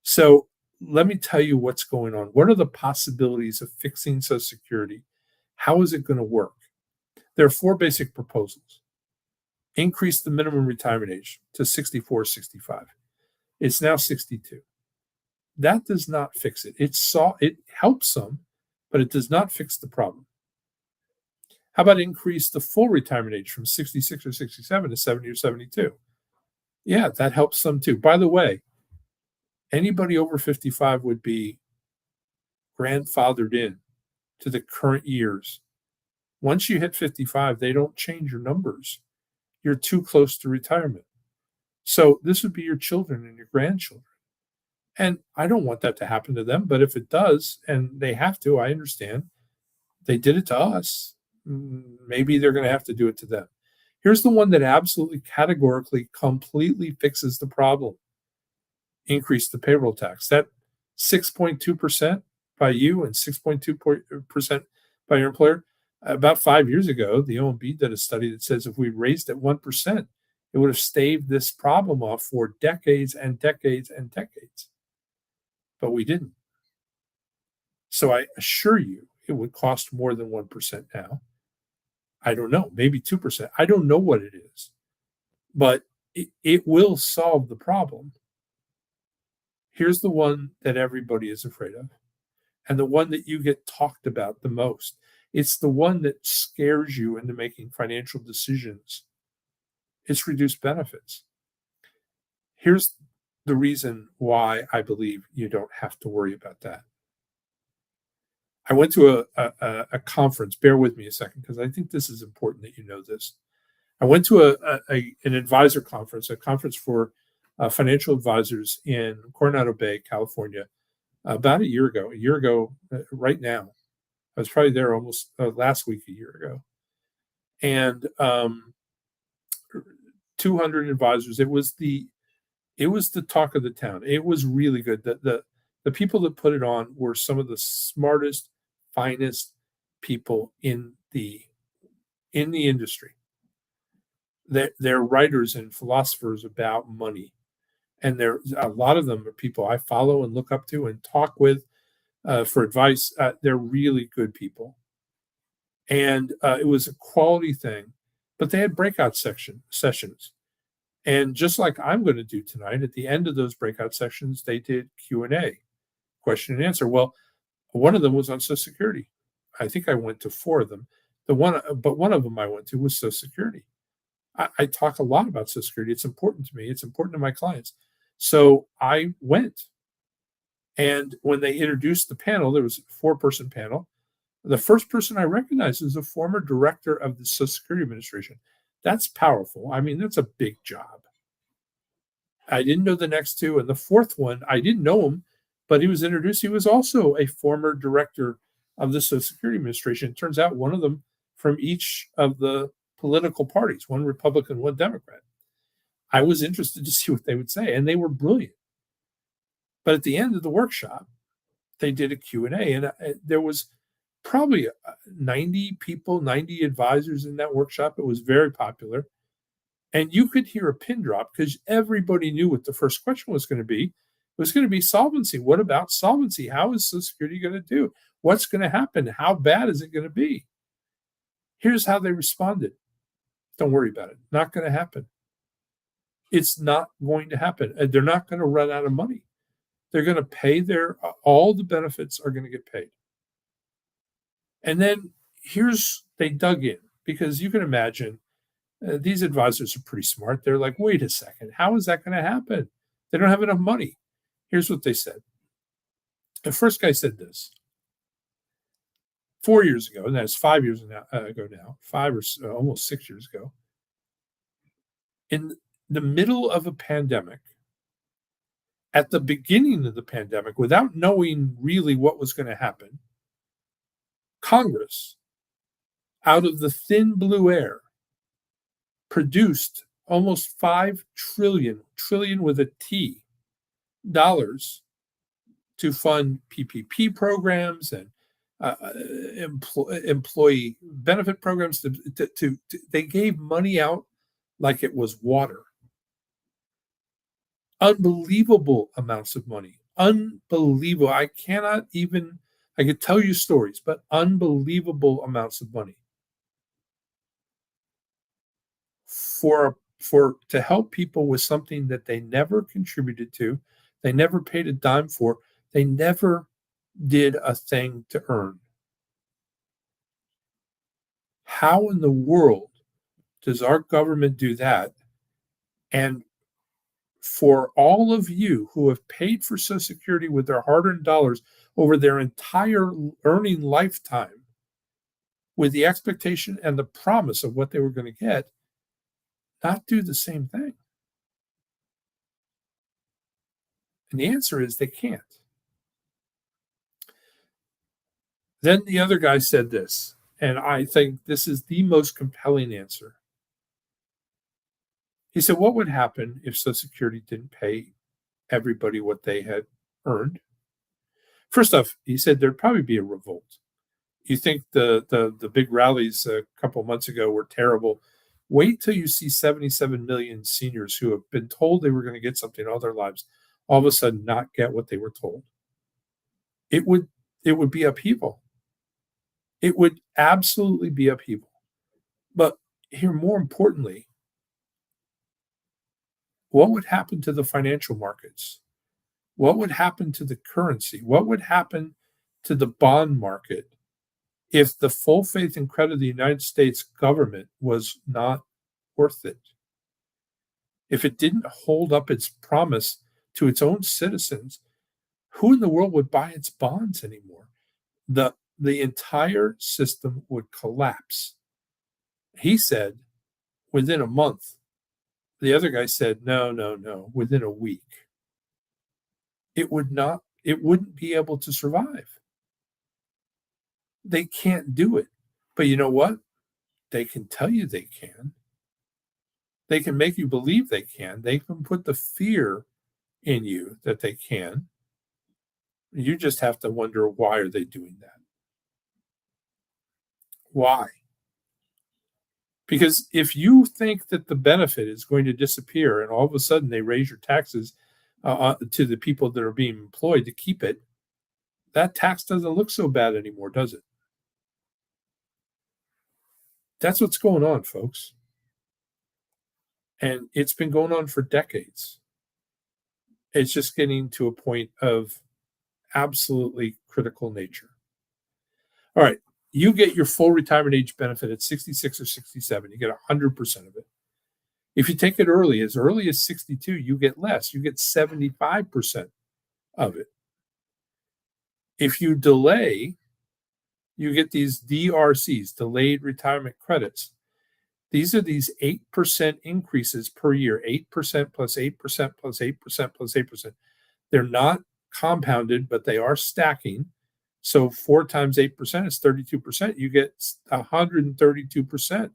So let me tell you what's going on. What are the possibilities of fixing Social Security How is it going to work? There are four basic proposals. Increase the minimum retirement age to 64, 65. It's now 62. That does not fix it. It helps some, but it does not fix the problem. How about increase the full retirement age from 66 or 67 to 70 or 72? Yeah, that helps some too. By the way, anybody over 55 would be grandfathered in to the current years. Once you hit 55, they don't change your numbers. You're too close to retirement. So this would be your children and your grandchildren. And I don't want that to happen to them, but if it does, and they have to, I understand. They did it to us. Maybe they're going to have to do it to them. Here's the one that absolutely categorically, completely fixes the problem. Increase the payroll tax. That 6.2% by you and 6.2% by your employer. About 5 years ago, the OMB did a study that says if we raised it 1%, it would have staved this problem off for decades and decades and decades. But we didn't. So I assure you, it would cost more than 1% now. I don't know, maybe 2%. I don't know what it is, but it will solve the problem. Here's the one that everybody is afraid of, and the one that you get talked about the most. It's the one that scares you into making financial decisions. It's reduced benefits. Here's the reason why I believe you don't have to worry about that. I went to a conference. Bear with me a second, because I think this is important that you know this. I went to an advisor conference, a conference for financial advisors in Coronado Bay, California, about a year ago, right now. I was probably there almost last week, a year ago. And 200 advisors. It was the talk of the town. It was really good. The people that put it on were some of the smartest, finest people in the industry. They're writers and philosophers about money, and a lot of them are people I follow and look up to and talk with for advice. They're really good people, and it was a quality thing. But they had breakout sessions, and just like I'm going to do tonight, at the end of those breakout sessions, they did Q&A, question and answer. Well, one of them was on Social Security. I think I went to four of them. One of them I went to was Social Security. I talk a lot about Social Security. It's important to me. It's important to my clients. So I went. And when they introduced the panel, there was a 4-person panel. The first person I recognized was a former director of the Social Security Administration. That's powerful. I mean, that's a big job. I didn't know the next two. And the fourth one, I didn't know him, but he was introduced. He was also a former director of the Social Security Administration. It turns out one of them from each of the political parties, one Republican, one Democrat. I was interested to see what they would say, and they were brilliant. But at the end of the workshop, they did a Q&A, and there was probably 90 people, 90 advisors in that workshop. It was very popular. And you could hear a pin drop because everybody knew what the first question was going to be. It was going to be solvency. What about solvency? How is Social Security going to do? What's going to happen? How bad is it going to be? Here's how they responded. Don't worry about it. Not going to happen. It's not going to happen. And they're not going to run out of money. They're going to pay all the benefits are going to get paid. And then they dug in, because you can imagine these advisors are pretty smart. They're like, wait a second, how is that going to happen? They don't have enough money. Here's what they said. The first guy said this. 4 years ago, and that's 5 years ago now, 5 or almost 6 years ago, in the middle of a pandemic, at the beginning of the pandemic, without knowing really what was going to happen, Congress, out of the thin blue air, produced almost $5 trillion with a T, dollars to fund PPP programs and employee benefit programs. They gave money out like it was water. Unbelievable amounts of money. Unbelievable. I could tell you stories, but unbelievable amounts of money for to help people with something that they never contributed to, they never paid a dime for, they never did a thing to earn. How in the world does our government do that? And for all of you who have paid for Social Security with their hard earned dollars over their entire earning lifetime, with the expectation and the promise of what they were going to get, not do the same thing? And the answer is they can't. Then the other guy said this, and I think this is the most compelling answer. He said, what would happen if Social Security didn't pay everybody what they had earned? First off, he said there'd probably be a revolt. You think the big rallies a couple months ago were terrible. Wait till you see 77 million seniors who have been told they were going to get something all their lives, all of a sudden not get what they were told. It would be upheaval. It would absolutely be upheaval. But here, more importantly, what would happen to the financial markets? What would happen to the currency? What would happen to the bond market if the full faith and credit of the United States government was not worth it? If it didn't hold up its promise to its own citizens, who in the world would buy its bonds anymore? The entire system would collapse. He said within a month. The other guy said, no, no, no, within a week. It wouldn't be able to survive. They can't do it. But you know what? They can tell you they can. They can make you believe they can. They can put the fear in you that they can. You just have to wonder, why are they doing that? Why? Because if you think that the benefit is going to disappear and all of a sudden they raise your taxes to the people that are being employed to keep it, that tax doesn't look so bad anymore, does it? That's what's going on, folks. And it's been going on for decades. It's just getting to a point of absolutely critical nature. All right. You get your full retirement age benefit at 66 or 67. You get 100% of it. If you take it early as 62, you get less. You get 75% of it. If you delay, you get these DRCs, delayed retirement credits. These are these 8% increases per year, 8% plus 8% plus 8% plus 8%. They're not compounded, but they are stacking. So 4 times 8% is 32%. You get 132%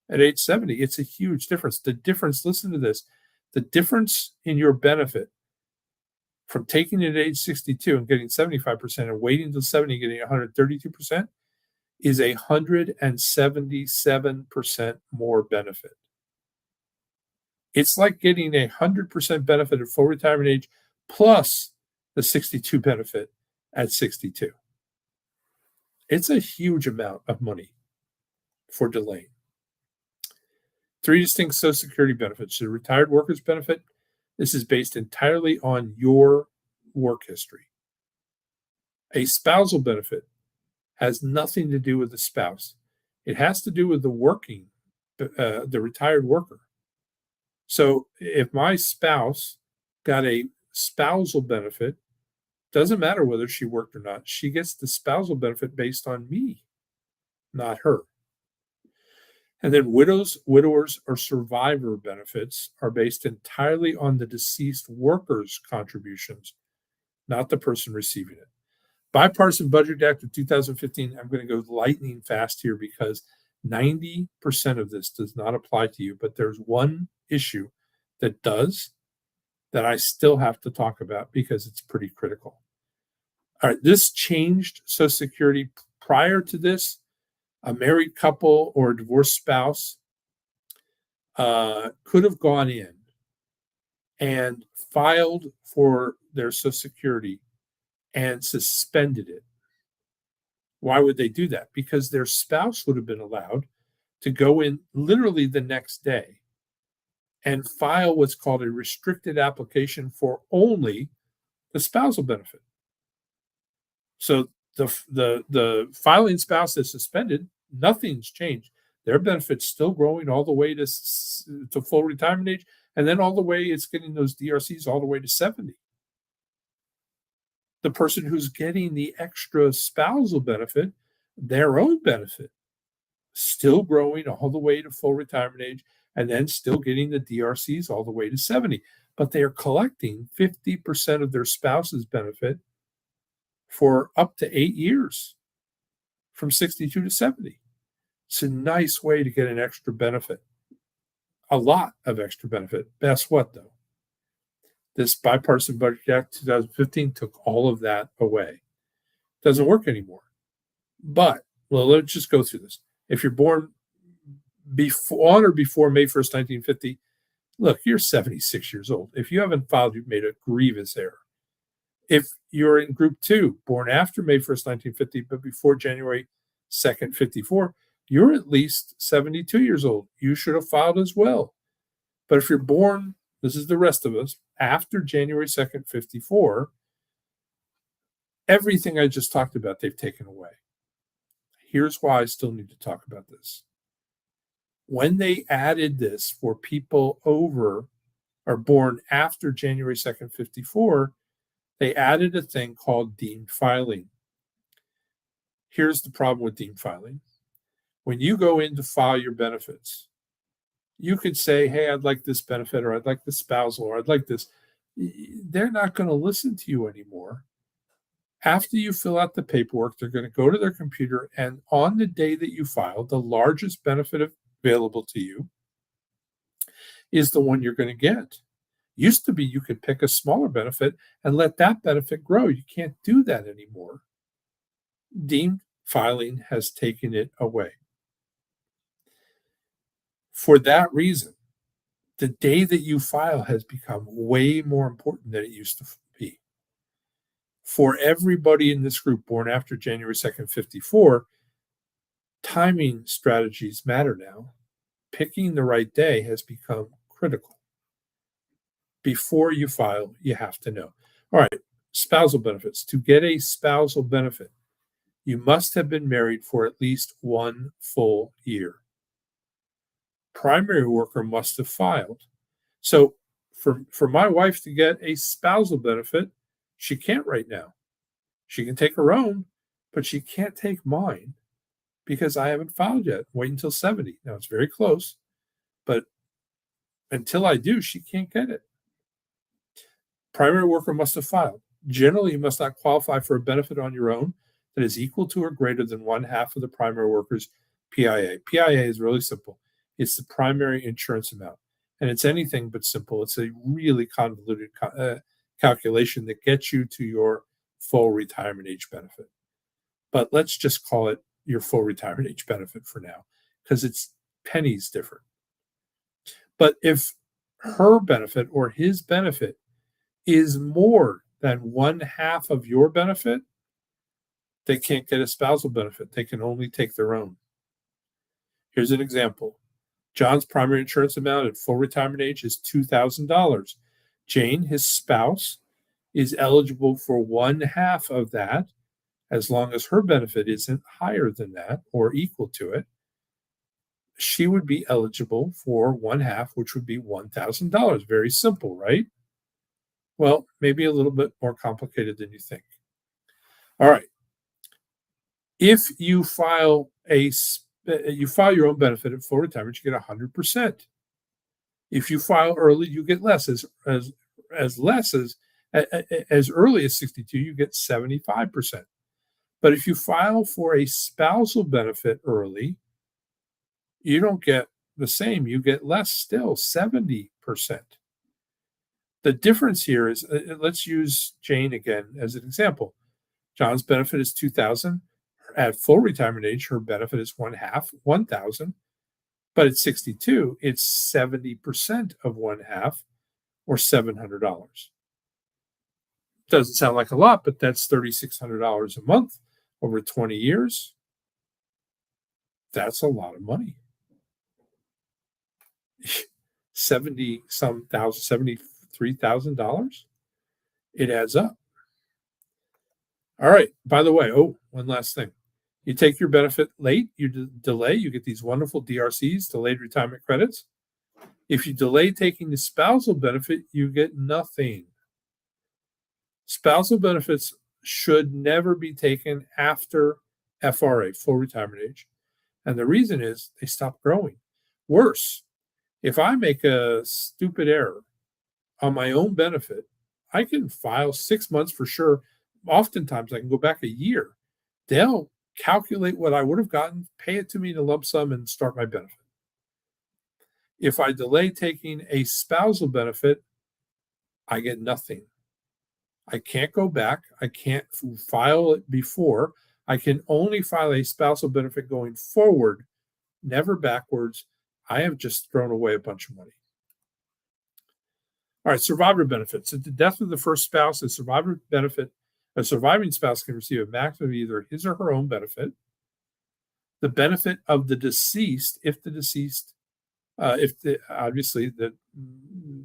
at age 70. It's a huge difference. The difference, listen to this, the difference in your benefit from taking it at age 62 and getting 75% and waiting until 70 and getting 132% is 177% more benefit. It's like getting 100% benefit at full retirement age plus the 62 benefit at 62. It's a huge amount of money for delaying. 3 distinct Social Security benefits. The retired workers benefit, this is based entirely on your work history. A spousal benefit has nothing to do with the spouse. It has to do with the retired worker. So if my spouse got a spousal benefit, doesn't matter whether she worked or not, she gets the spousal benefit based on me, not her. And then widowers, or survivor benefits are based entirely on the deceased worker's contributions, not the person receiving it. Bipartisan Budget Act of 2015, I'm going to go lightning fast here because 90% of this does not apply to you, but there's one issue that does that I still have to talk about because it's pretty critical. All right, this changed Social Security. Prior to this, a married couple or a divorced spouse could have gone in and filed for their Social Security and suspended it. Why would they do that? Because their spouse would have been allowed to go in literally the next day and file what's called a restricted application for only the spousal benefit. So the filing spouse is suspended, nothing's changed. Their benefit's still growing all the way to full retirement age, and then all the way it's getting those DRCs all the way to 70. The person who's getting the extra spousal benefit, their own benefit, still growing all the way to full retirement age, and then still getting the DRCs all the way to 70. But they are collecting 50% of their spouse's benefit for up to 8 years, from 62 to 70. It's a nice way to get an extra benefit, a lot of extra benefit. Guess what, though? This Bipartisan Budget Act 2015 took all of that away. Doesn't work anymore. But, well, let's just go through this. If you're born on or before May 1st, 1950, look, you're 76 years old. If you haven't filed, you've made a grievous error. If you're in Group 2, born after May 1st, 1950, but before January 2nd, 54, you're at least 72 years old. You should have filed as well. But if you're born, this is the rest of us, after January 2nd, 54, everything I just talked about, they've taken away. Here's why I still need to talk about this. When they added this for people over or born after January 2nd, 54, they added a thing called deemed filing. Here's the problem with deemed filing. When you go in to file your benefits, you could say, hey, I'd like this benefit, or I'd like the spousal, or I'd like this. They're not going to listen to you anymore. After you fill out the paperwork, they're going to go to their computer, and on the day that you file, the largest benefit available to you is the one you're going to get. Used to be you could pick a smaller benefit and let that benefit grow. You can't do that anymore. Deemed filing has taken it away. For that reason, the day that you file has become way more important than it used to be. For everybody in this group born after January 2nd, 54, timing strategies matter now. Picking the right day has become critical. Before you file, you have to know. All right, spousal benefits. To get a spousal benefit, you must have been married for at least 1 full year. Primary worker must have filed. So for my wife to get a spousal benefit, she can't right now. She can take her own, but she can't take mine because I haven't filed yet. Wait until 70. Now, it's very close, but until I do, she can't get it. Primary worker must have filed. Generally, you must not qualify for a benefit on your own that is equal to or greater than 1/2 of the primary worker's PIA. PIA is really simple. It's the primary insurance amount, and it's anything but simple. It's a really convoluted calculation that gets you to your full retirement age benefit. But let's just call it your full retirement age benefit for now, because it's pennies different. But if her benefit or his benefit is more than 1/2 of your benefit, they can't get a spousal benefit. They can only take their own. Here's an example. John's primary insurance amount at full retirement age is $2,000. Jane, his spouse, is eligible for 1/2 of that, as long as her benefit isn't higher than that or equal to it. She would be eligible for 1/2, which would be $1,000. Very simple, right? Well, maybe a little bit more complicated than you think. All right. If you file your own benefit at full retirement, you get 100%. If you file early, you get less. As early as 62, you get 75%. But if you file for a spousal benefit early, you don't get the same. You get less still, 70%. The difference here is, let's use Jane again as an example. John's benefit is $2,000. At full retirement age, her benefit is 1/2, $1,000. But at 62, it's 70% of 1/2, or $700. Doesn't sound like a lot, but that's $3,600 a month, over 20 years, that's a lot of money. 70 some thousand, $73,000. It adds up. All right. By the way, one last thing. You take your benefit late, you delay, you get these wonderful DRCs, delayed retirement credits. If you delay taking the spousal benefit, you get nothing. Spousal benefits should never be taken after FRA, full retirement age. And the reason is they stop growing. Worse, if I make a stupid error on my own benefit, I can file 6 months for sure. Oftentimes, I can go back a year. They'll calculate what I would have gotten, pay it to me in a lump sum, and start my benefit. If I delay taking a spousal benefit, I get nothing. I can't go back. I can't file it before. I can only file a spousal benefit going forward, never backwards. I have just thrown away a bunch of money. All right, survivor benefits. At the death of the first spouse, a surviving spouse can receive a maximum of either his or her own benefit, the benefit of the deceased, obviously that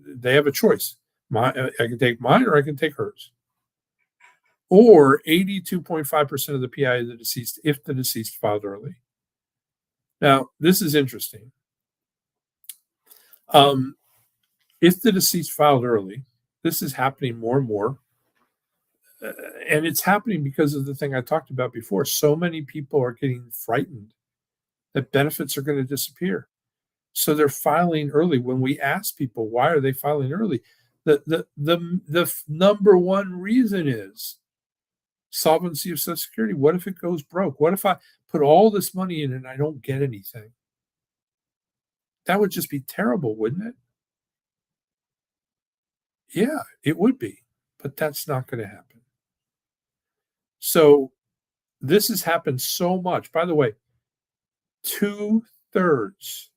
they have a choice. I can take mine or I can take hers. Or 82.5% of the PI of the deceased if the deceased filed early. Now, this is interesting. If the deceased filed early, this is happening more and more. And it's happening because of the thing I talked about before. So many people are getting frightened that benefits are going to disappear. So they're filing early. When we ask people, why are they filing early? The number one reason is solvency of Social Security. What if it goes broke? What if I put all this money in and I don't get anything? That would just be terrible, wouldn't it? Yeah, it would be, but that's not going to happen. So this has happened so much. By the way, 2/3.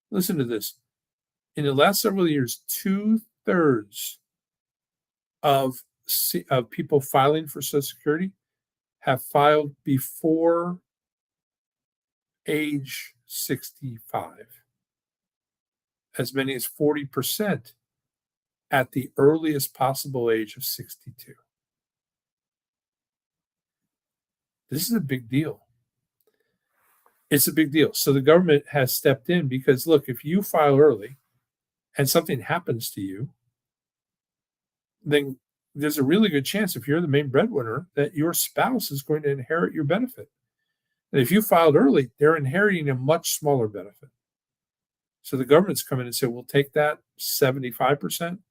Listen to this. In the last several years, 2/3 of people filing for Social Security have filed before age 65. As many as 40% at the earliest possible age of 62. This is a big deal. It's a big deal. So the government has stepped in because, look, if you file early and something happens to you, then there's a really good chance, if you're the main breadwinner, that your spouse is going to inherit your benefit. And if you filed early, they're inheriting a much smaller benefit. So the government's come in and said, we'll take that 75%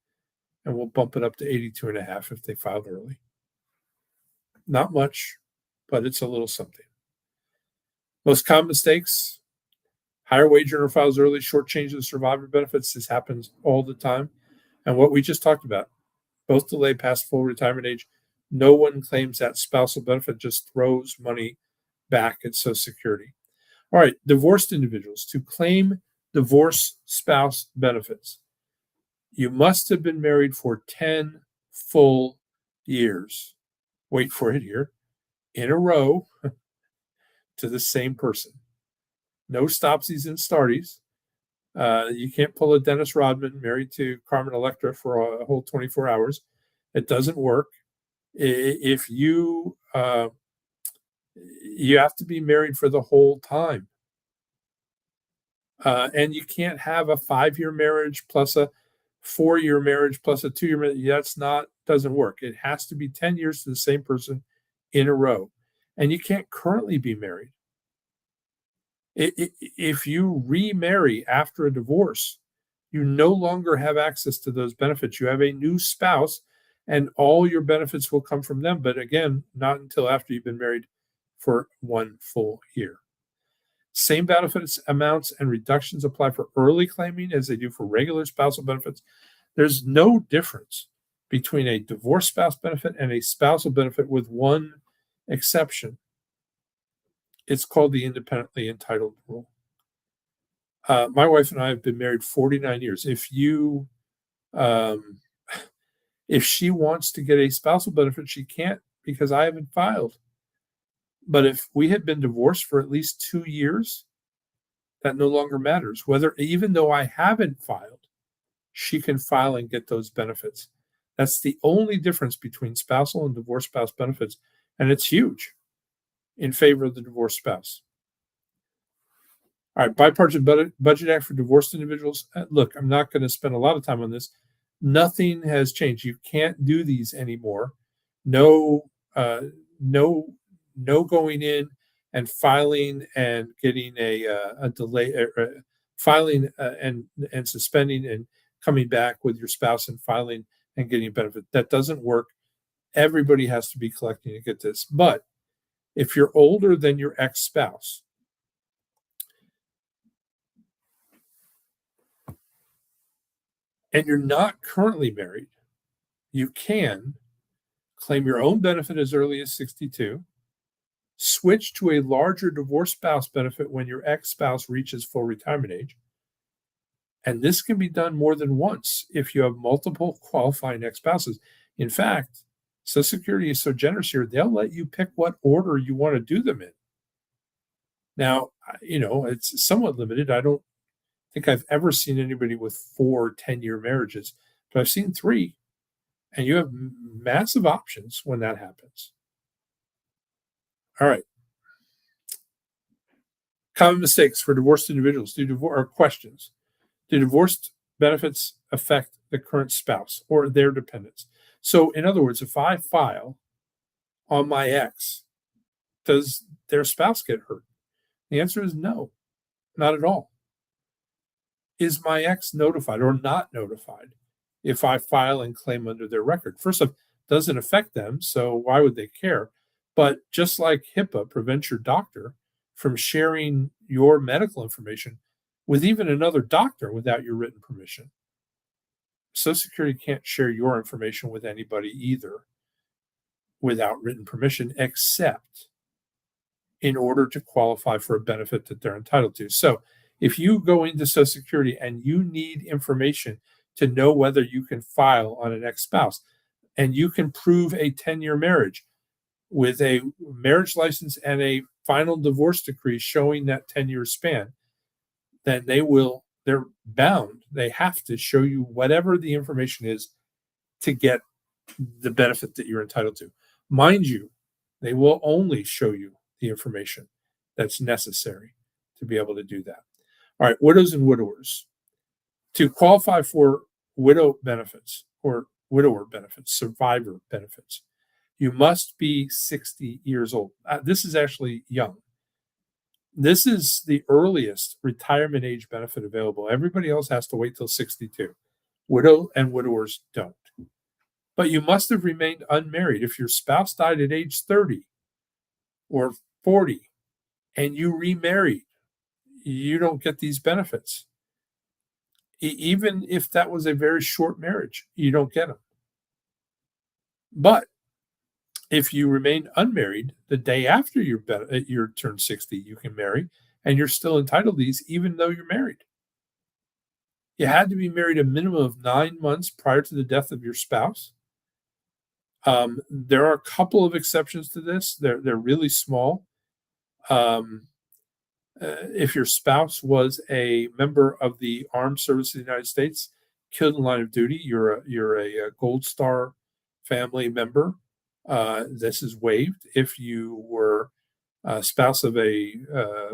and we'll bump it up to 82.5% if they filed early. Not much, but it's a little something. Most common mistakes: higher wage earner files early, short change of the survivor benefits. This happens all the time. And what we just talked about, both delay past full retirement age. No one claims that spousal benefit, just throws money back at Social Security. All right, divorced individuals. To claim divorce spouse benefits, you must have been married for 10 full years. Wait for it here. In a row to the same person. No stopsies and starties. You can't pull a Dennis Rodman married to Carmen Electra for a whole 24 hours. It doesn't work. If you have to be married for the whole time. And you can't have a 5-year marriage plus a 4-year marriage plus a 2-year marriage. Doesn't work. It has to be 10 years to the same person in a row. And you can't currently be married. If you remarry after a divorce, you no longer have access to those benefits. You have a new spouse, and all your benefits will come from them. But again, not until after you've been married for 1 full year. Same benefits amounts and reductions apply for early claiming as they do for regular spousal benefits. There's no difference between a divorced spouse benefit and a spousal benefit, with one exception. It's called the independently entitled rule. My wife and I have been married 49 years. If she wants to get a spousal benefit, she can't, because I haven't filed. But if we had been divorced for at least 2 years, that no longer matters. Whether even though I haven't filed, she can file and get those benefits. That's the only difference between spousal and divorced spouse benefits, and it's huge in favor of the divorced spouse. All right, bipartisan budget act for divorced individuals. Look, I'm not going to spend a lot of time on this. Nothing has changed. You can't do these anymore. No, no, no going in and filing and getting a delay, filing and suspending and coming back with your spouse and filing and getting a benefit. That doesn't work. Everybody has to be collecting to get this. But if you're older than your ex-spouse, and you're not currently married, you can claim your own benefit as early as 62, switch to a larger divorced spouse benefit when your ex-spouse reaches full retirement age. And this can be done more than once if you have multiple qualifying ex-spouses. In fact, Social Security is so generous here, they'll let you pick what order you want to do them in. Now, it's somewhat limited. I don't think I've ever seen anybody with 4 10-year marriages, but I've seen 3, and you have massive options when that happens. All right. Common mistakes for divorced individuals. Or questions. Do divorced benefits affect the current spouse or their dependents? So, in other words, if I file on my ex, does their spouse get hurt? The answer is no, not at all. Is my ex notified or not notified if I file and claim under their record? First off, doesn't affect them, so why would they care? But just like HIPAA prevents your doctor from sharing your medical information with even another doctor without your written permission, Social Security can't share your information with anybody either without written permission, except in order to qualify for a benefit that they're entitled to. So if you go into Social Security and you need information to know whether you can file on an ex-spouse, and you can prove a 10-year marriage with a marriage license and a final divorce decree showing that 10-year span, then they're bound. They have to show you whatever the information is to get the benefit that you're entitled to. Mind you, they will only show you the information that's necessary to be able to do that. All right, widows and widowers. To qualify for widow benefits or widower benefits, survivor benefits, you must be 60 years old. This is actually young. This is the earliest retirement age benefit available. Everybody else has to wait till 62. Widow and widowers don't. But you must have remained unmarried. If your spouse died at age 30 or 40 and you remarried, you don't get these benefits. Even if that was a very short marriage, you don't get them. But if you remain unmarried the day after you're turned 60, you can marry, and you're still entitled to these even though you're married. You had to be married a minimum of 9 months prior to the death of your spouse. There are a couple of exceptions to this. They're really small. If your spouse was a member of the Armed Services of the United States, killed in line of duty, you're a Gold Star family member. This is waived. If you were a spouse of a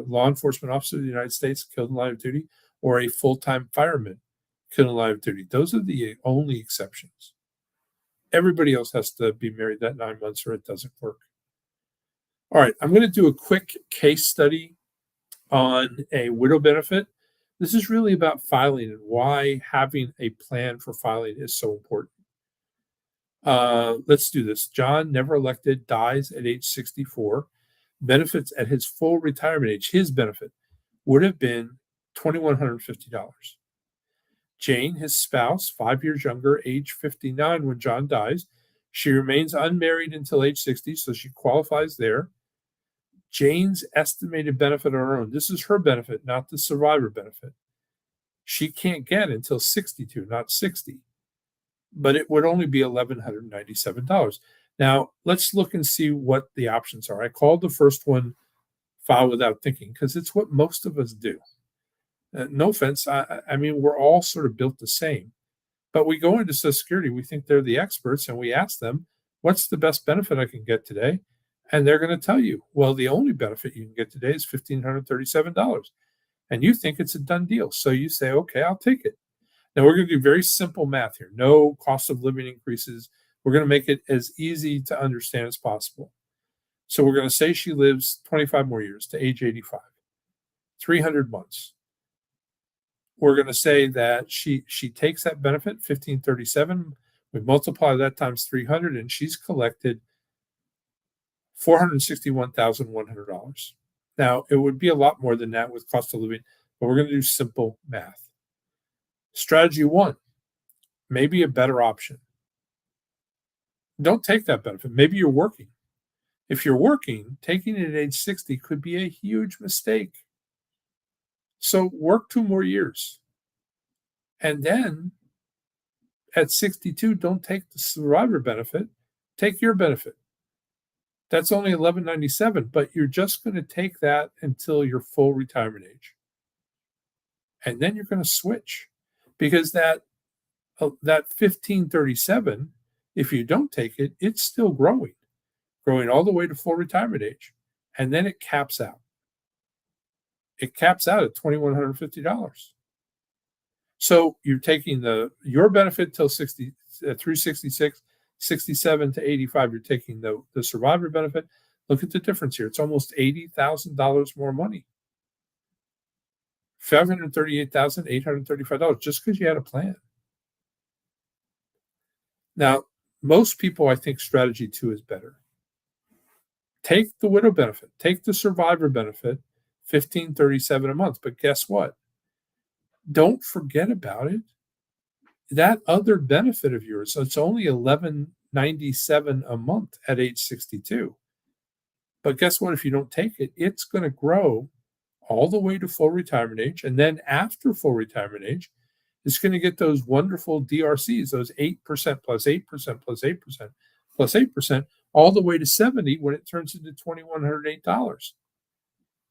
law enforcement officer of the United States, killed in line of duty, or a full-time fireman, killed in line of duty, those are the only exceptions. Everybody else has to be married that 9 months or it doesn't work. All right, I'm going to do a quick case study on a widow benefit. This is really about filing and why having a plan for filing is so important. Let's do this. John, never elected, dies at age 64. Benefits at his full retirement age, his benefit would have been $2,150. Jane, his spouse, 5 years younger, age 59 when John dies. She remains unmarried until age 60, so she qualifies there. Jane's estimated benefit on her own, this is her benefit, not the survivor benefit, she can't get until 62, not 60. But it would only be $1,197. Now, let's look and see what the options are. I called the first one file without thinking because it's what most of us do. No offense. I mean, we're all sort of built the same, but we go into Social Security, we think they're the experts, and we ask them, what's the best benefit I can get today? And they're going to tell you, well, the only benefit you can get today is $1,537. And you think it's a done deal. So you say, okay, I'll take it. Now we're going to do very simple math here. No cost of living increases. We're going to make it as easy to understand as possible. So we're going to say she lives 25 more years to age 85, 300 months. We're going to say that she takes that benefit, 1537. We multiply that times 300, and she's collected $461,100. Now, it would be a lot more than that with cost of living, but we're going to do simple math. Strategy one, maybe a better option. Don't take that benefit. Maybe you're working. If you're working, taking it at age 60 could be a huge mistake. So work 2 more years. And then at 62, don't take the survivor benefit, take your benefit. That's only $11.97, but you're just going to take that until your full retirement age. And then you're going to switch because that 1537, if you don't take it, it's still growing all the way to full retirement age. And then it caps out. It caps out at $2,150. So you're taking your benefit till 60 through 66, 67 to 85. You're taking the survivor benefit. Look at the difference here. It's almost $80,000 more money. $538,835 just because you had a plan. Now, most people, I think strategy 2 is better. Take the widow benefit, take the survivor benefit, $1,537 a month. But guess what? Don't forget about it. That other benefit of yours, so it's only $11.97 a month at age 62. But guess what? If you don't take it, it's going to grow all the way to full retirement age. And then after full retirement age, it's going to get those wonderful DRCs, those 8% plus 8% plus 8% plus 8%, all the way to 70 when it turns into $2,108.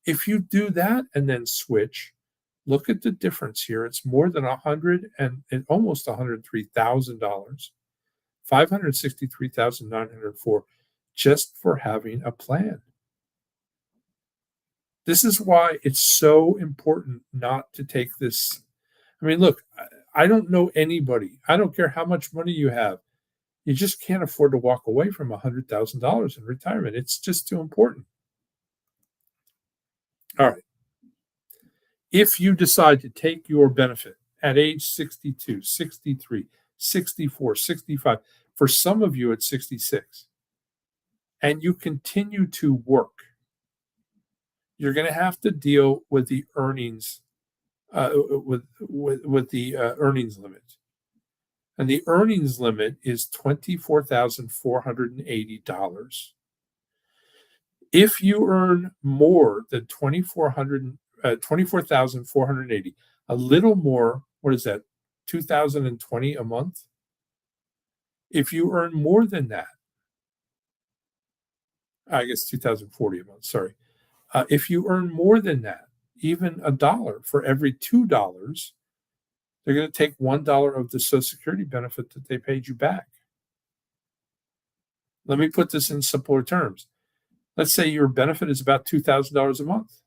If you do that and then switch, look at the difference here. It's more than almost $103,000, $563,904 just for having a plan. This is why it's so important not to take this. I mean, look, I don't know anybody. I don't care how much money you have. You just can't afford to walk away from $100,000 in retirement. It's just too important. All right. If you decide to take your benefit at age 62, 63, 64, 65, for some of you at 66, and you continue to work, you're going to have to deal with the earnings, with the earnings limit. And the earnings limit is $24,480. If you earn more than $24,480, a little more, what is that, 2,020 a month? If you earn more than that, I guess 2,040 a month, sorry. If you earn more than that, even $1 for every $2, they're going to take $1 of the Social Security benefit that they paid you back. Let me put this in simpler terms. Let's say your benefit is about $2,000 a month,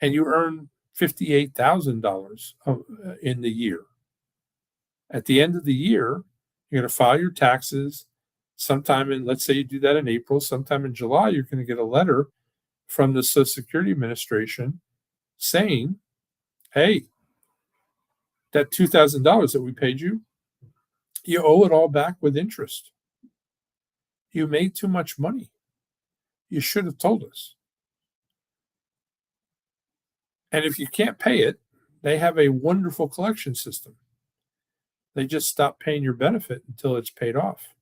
and you earn $58,000 in the year. At the end of the year, you're going to file your taxes sometime in, let's say you do that in April, sometime in July, you're going to get a letter from the Social Security Administration saying, hey, that $2,000 that we paid you, you owe it all back with interest. You made too much money. You should have told us. And if you can't pay it, they have a wonderful collection system. They just stop paying your benefit until it's paid off.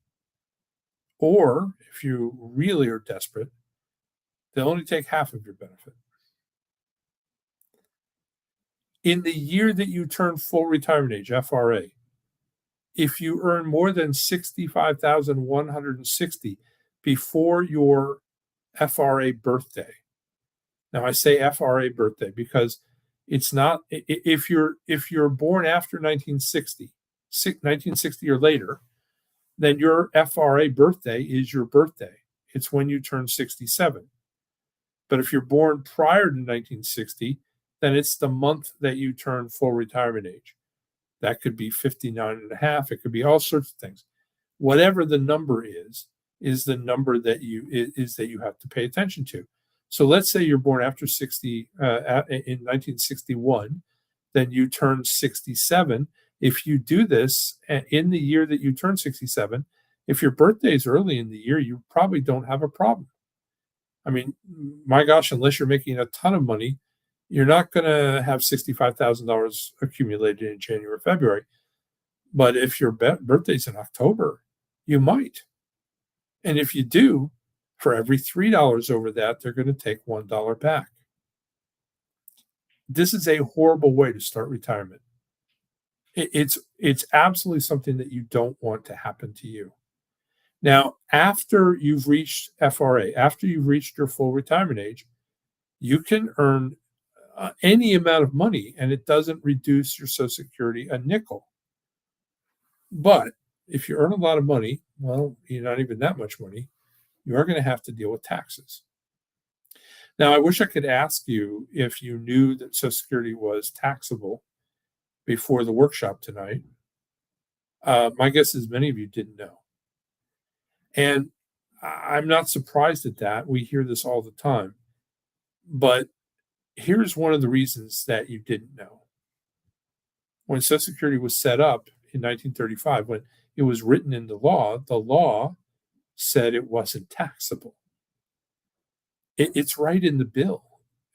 Or if you really are desperate, they'll only take half of your benefit. In the year that you turn full retirement age, FRA, if you earn more than 65,160 before your FRA birthday. Now I say FRA birthday because it's not if you're born after 1960 or later, then your FRA birthday is your birthday. It's when you turn 67. But if you're born prior to 1960, then it's the month that you turn full retirement age. That could be 59 and a half. It could be all sorts of things. Whatever the number is the number that you have to pay attention to. So let's say you're born after 60 in 1961, then you turn 67. If you do this in the year that you turn 67, if your birthday is early in the year, you probably don't have a problem. I mean, my gosh, unless you're making a ton of money, you're not going to have $65,000 accumulated in January or February. But if your birthday's in October, you might. And if you do, for every $3 over that, they're going to take $1 back. This is a horrible way to start retirement. It's absolutely something that you don't want to happen to you. Now, after you've reached FRA, after you've reached your full retirement age, you can earn any amount of money, and it doesn't reduce your Social Security a nickel. But if you earn a lot of money, well, you're not even that much money, you are going to have to deal with taxes. Now, I wish I could ask you if you knew that Social Security was taxable before the workshop tonight. My guess is many of you didn't know. And I'm not surprised at that. We hear this all the time. But here's one of the reasons that you didn't know. When Social Security was set up in 1935, when it was written into law, the law said it wasn't taxable. It's right in the bill.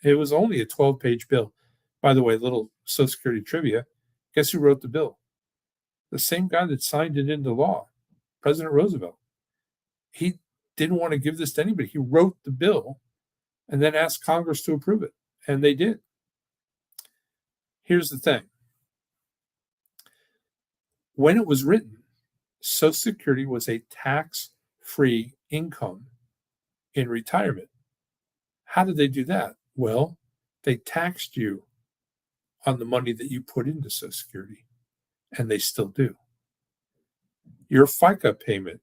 It was only a 12-page bill. By the way, little Social Security trivia. Guess who wrote the bill? The same guy that signed it into law, President Roosevelt. He didn't want to give this to anybody. He wrote the bill and then asked Congress to approve it, and they did. Here's the thing. When it was written, Social Security was a tax-free income in retirement. How did they do that? Well, they taxed you on the money that you put into Social Security, and they still do. Your FICA payment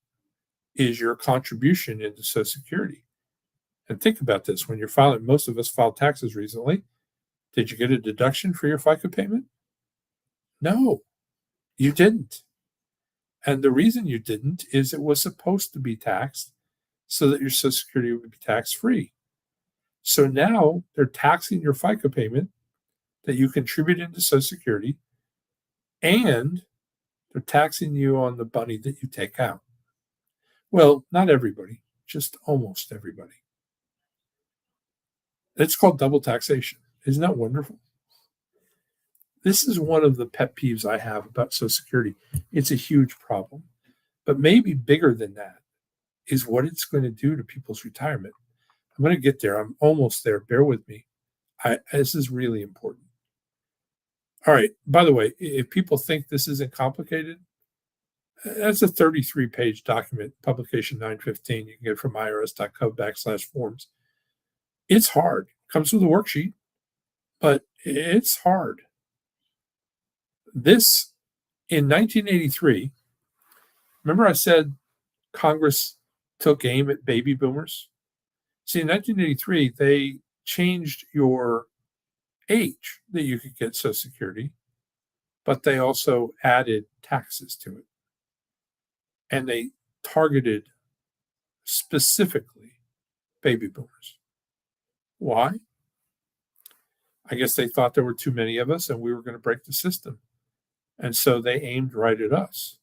is your contribution into Social Security. And think about this. When you're filing, most of us filed taxes recently. Did you get a deduction for your FICA payment? No, you didn't. And the reason you didn't is it was supposed to be taxed so that your Social Security would be tax-free. So now they're taxing your FICA payment that you contribute into Social Security, and they're taxing you on the money that you take out. Well, not everybody, just almost everybody. It's called double taxation. Isn't that wonderful? This is one of the pet peeves I have about Social Security. It's a huge problem. But maybe bigger than that is what it's going to do to people's retirement. I'm going to get there. I'm almost there. Bear with me. This is really important. All right. By the way, if people think this isn't complicated, that's a 33-page document, publication 915. You can get it from irs.gov/forms. It's hard. Comes with a worksheet, but it's hard. This, in 1983, remember I said Congress took aim at baby boomers? See, in 1983, they changed your age that you could get Social Security, but they also added taxes to it. And they targeted specifically baby boomers. Why? I guess they thought there were too many of us and we were going to break the system. And so they aimed right at us.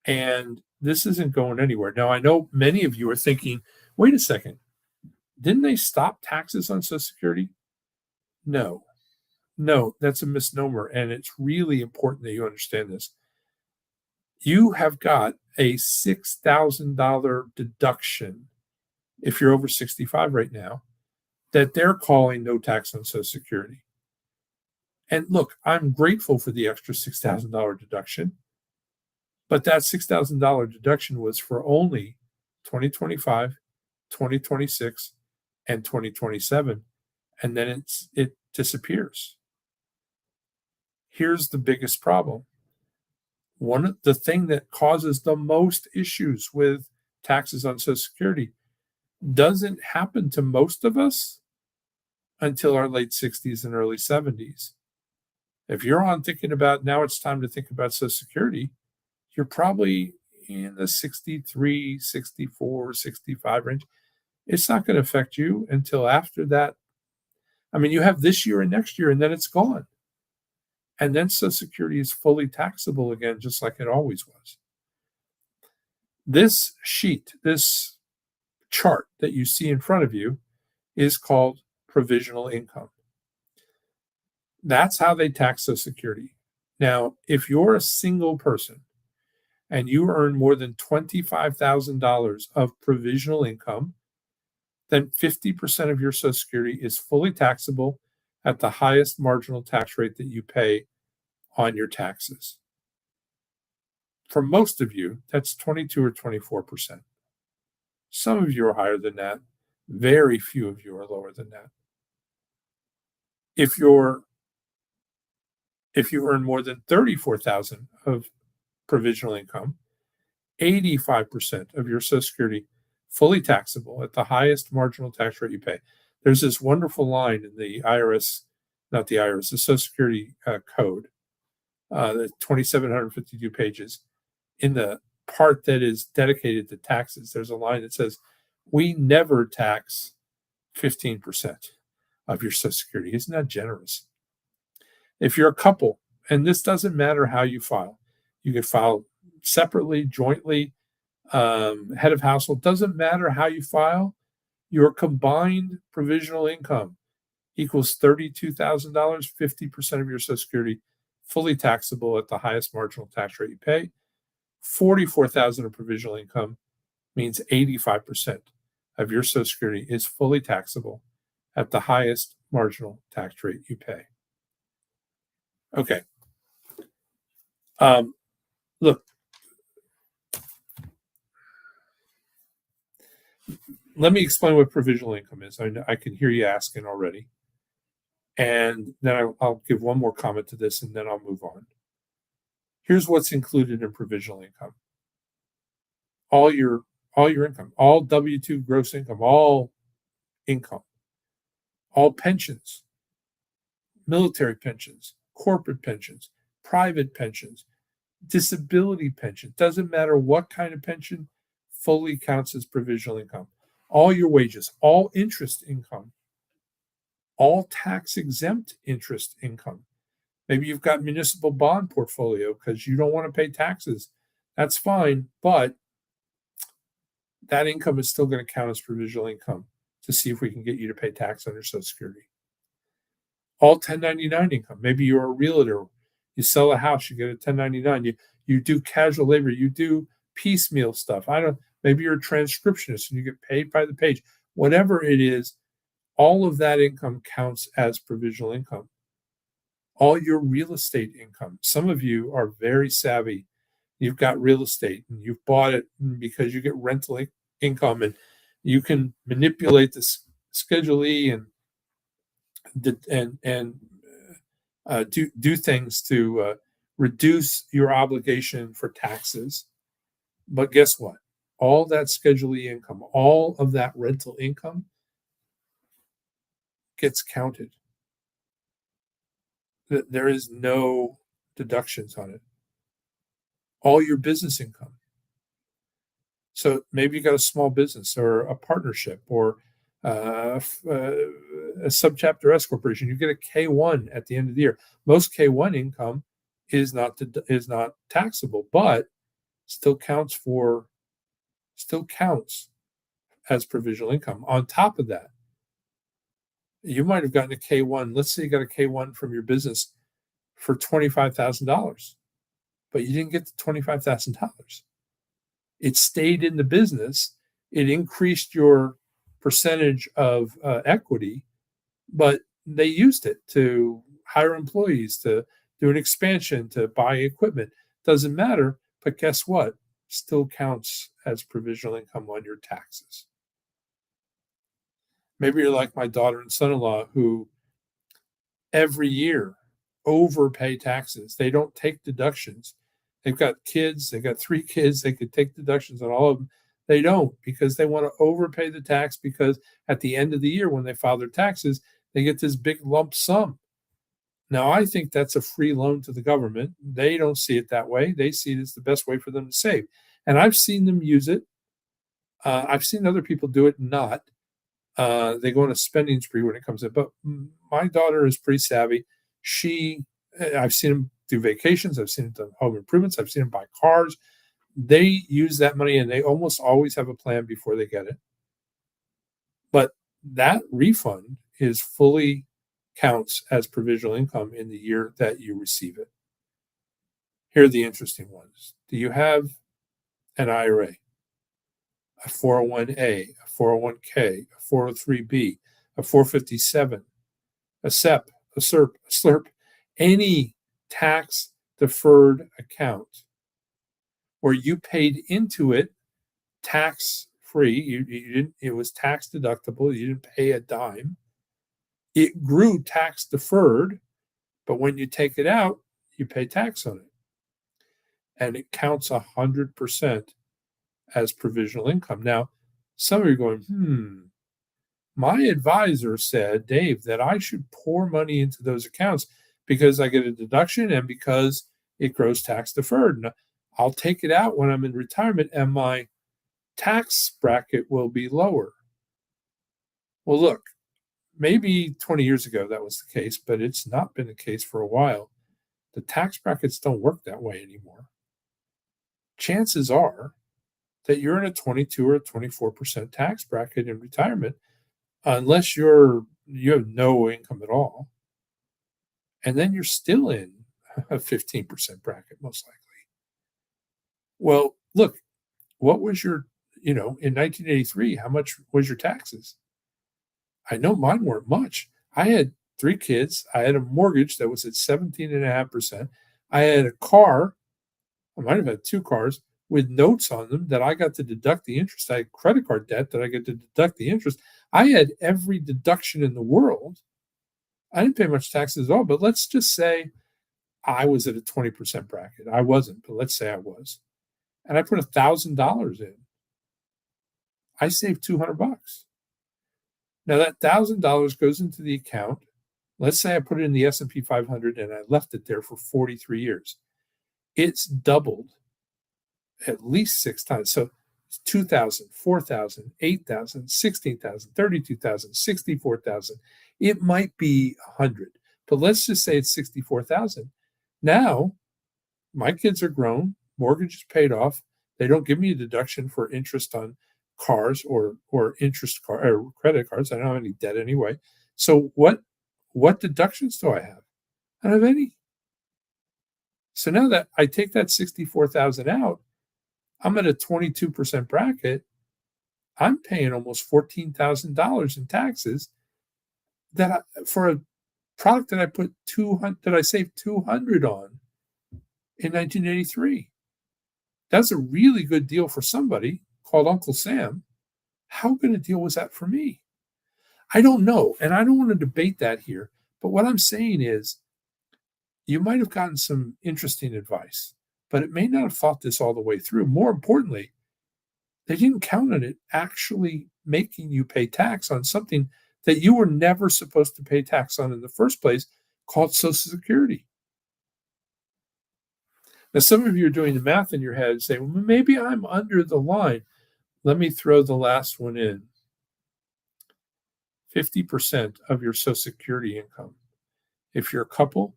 And this isn't going anywhere. Now, I know many of you are thinking, wait a second, didn't they stop taxes on Social Security? No, that's a misnomer. And it's really important that you understand this. You have got a $6,000 deduction if you're over 65 right now that they're calling no tax on Social Security. And look, I'm grateful for the extra $6,000 deduction. But that $6,000 deduction was for only 2025, 2026, and 2027, and then it disappears. Here's the biggest problem. The thing that causes the most issues with taxes on Social Security doesn't happen to most of us until our late 60s and early 70s. If you're on thinking about now it's time to think about Social Security, you're probably in the 63, 64, 65 range. It's not going to affect you until after that. I mean, you have this year and next year, and then it's gone. And then Social Security is fully taxable again, just like it always was. This sheet, this chart that you see in front of you is called provisional income. That's how they tax Social Security. Now, if you're a single person and you earn more than $25,000 of provisional income, then 50% of your Social Security is fully taxable at the highest marginal tax rate that you pay on your taxes. For most of you, that's 22 or 24%. Some of you are higher than that. Very few of you are lower than that. If you earn more than $34,000 of provisional income, 85% of your Social Security fully taxable at the highest marginal tax rate you pay. There's this wonderful line in the IRS, not the IRS, the Social Security code, the 2,752 pages. In the part that is dedicated to taxes, there's a line that says, we never tax 15% of your Social Security. Isn't that generous? If you're a couple, and this doesn't matter how you file, you can file separately, jointly, head of household, doesn't matter how you file, your combined provisional income equals $32,000, 50% of your Social Security fully taxable at the highest marginal tax rate you pay. $44,000 of provisional income means 85% of your Social Security is fully taxable at the highest marginal tax rate you pay. Okay. Look, let me explain what provisional income is. I can hear you asking already. And then I'll give one more comment to this, and then I'll move on. Here's what's included in provisional income. All your income, all W-2 gross income, all pensions, military pensions, corporate pensions, private pensions, disability pension, doesn't matter what kind of pension, fully counts as provisional income. All your wages, all interest income, all tax-exempt interest income. Maybe you've got municipal bond portfolio because you don't want to pay taxes. That's fine, but that income is still going to count as provisional income to see if we can get you to pay tax on your Social Security. All 1099 income. Maybe you're a realtor. You sell a house, you get a 1099. You do casual labor. You do piecemeal stuff. Maybe you're a transcriptionist and you get paid by the page. Whatever it is, all of that income counts as provisional income. All your real estate income. Some of you are very savvy. You've got real estate and you've bought it because you get rental income and you can manipulate the Schedule E and do things to reduce your obligation for taxes. But guess what? All that Schedule E income, all of that rental income gets counted. There is no deductions on it. All your business income. So maybe you got a small business or a partnership or a subchapter S corporation. You get a K1 at the end of the year. Most K1 income is not taxable, but still counts as provisional income. On top of that, you might have gotten a K1. Let's say you got a K1 from your business for $25,000, but you didn't get the $25,000. It stayed in the business. It increased your percentage of equity, but they used it to hire employees, to do an expansion, to buy equipment. Doesn't matter. But guess what? Still counts as provisional income on your taxes. Maybe you're like my daughter and son-in-law who every year overpay taxes. They don't take deductions. They've got kids, they've got 3 kids, they could take deductions on all of them. They don't because they want to overpay the tax because at the end of the year, when they file their taxes, they get this big lump sum. Now, I think that's a free loan to the government. They don't see it that way. They see it as the best way for them to save. And I've seen them use it. I've seen other people do it not. They go on a spending spree when it comes in. But my daughter is pretty savvy. I've seen them do vacations. I've seen them do home improvements. I've seen them buy cars. They use that money and they almost always have a plan before they get it. But that refund is fully counts as provisional income in the year that you receive it. Here are the interesting ones. Do you have an IRA, a 401A, a 401K, a 403B, a 457, a SEP, a SERP, a SLRP, any tax deferred account where you paid into it tax free? You didn't, it was tax deductible. You didn't pay a dime. It grew tax deferred, but when you take it out, you pay tax on it. And it counts 100% as provisional income. Now, some of you are going, my advisor said, Dave, that I should pour money into those accounts because I get a deduction and because it grows tax deferred. And I'll take it out when I'm in retirement and my tax bracket will be lower. Well, look, maybe 20 years ago that was the case, but it's not been the case for a while. The tax brackets don't work that way anymore. Chances are that you're in a 22 or a 24% tax bracket in retirement, unless you have no income at all. And then you're still in a 15% bracket, most likely. Well, look, what was your, in 1983, how much was your taxes? I know mine weren't much. I had 3 kids. I had a mortgage that was at 17.5%. I had a car. I might have had 2 cars with notes on them that I got to deduct the interest. I had credit card debt that I get to deduct the interest. I had every deduction in the world. I didn't pay much taxes at all, but let's just say I was at a 20% bracket. I wasn't, but let's say I was. And I put $1,000 in. I saved $200. Now that $1,000 goes into the account. Let's say I put it in the S&P 500 and I left it there for 43 years. It's doubled at least 6 times. So 2,000, 4,000, 8,000, 16,000, 32,000, 64,000. It might be 100, but let's just say it's 64,000. Now my kids are grown, mortgage is paid off. They don't give me a deduction for interest on cars or credit cards. I don't have any debt anyway. So what deductions do I have? I don't have any. So now that I take that 64,000 out, I'm at a 22% bracket. I'm paying almost $14,000 in taxes for a product that I put that I saved 200 on in 1983. That's a really good deal for somebody called Uncle Sam. How good a deal was that for me? I don't know, and I don't want to debate that here. But what I'm saying is, you might have gotten some interesting advice, but it may not have thought this all the way through. More importantly, they didn't count on it actually making you pay tax on something that you were never supposed to pay tax on in the first place, called Social Security. Now, some of you are doing the math in your head and saying, well, maybe I'm under the line. Let me throw the last one in. 50% of your Social Security income. If you're a couple,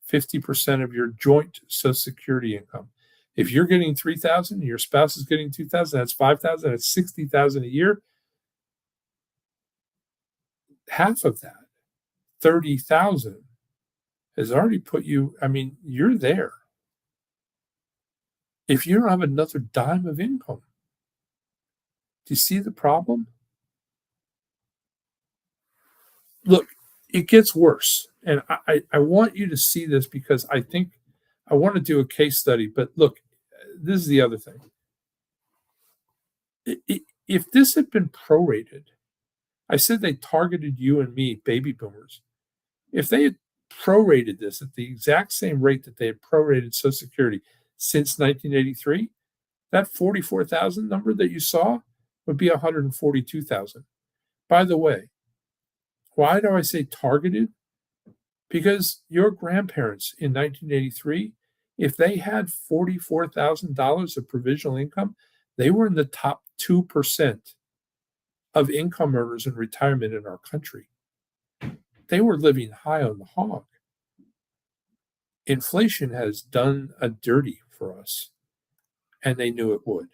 50% of your joint Social Security income. If you're getting $3,000 and your spouse is getting $2,000, that's $5,000, that's $60,000 a year. Half of that, $30,000, has already put you, you're there. If you don't have another dime of income, do you see the problem? Look, it gets worse. And I want you to see this because I think I want to do a case study. But look, this is the other thing. If this had been prorated, I said they targeted you and me, baby boomers. If they had prorated this at the exact same rate that they had prorated Social Security since 1983, that 44,000 number that you saw would be 142,000. By the way, why do I say targeted? Because your grandparents in 1983, if they had $44,000 of provisional income, they were in the top 2% of income earners in retirement in our country. They were living high on the hog. Inflation has done a dirty for us, and they knew it would.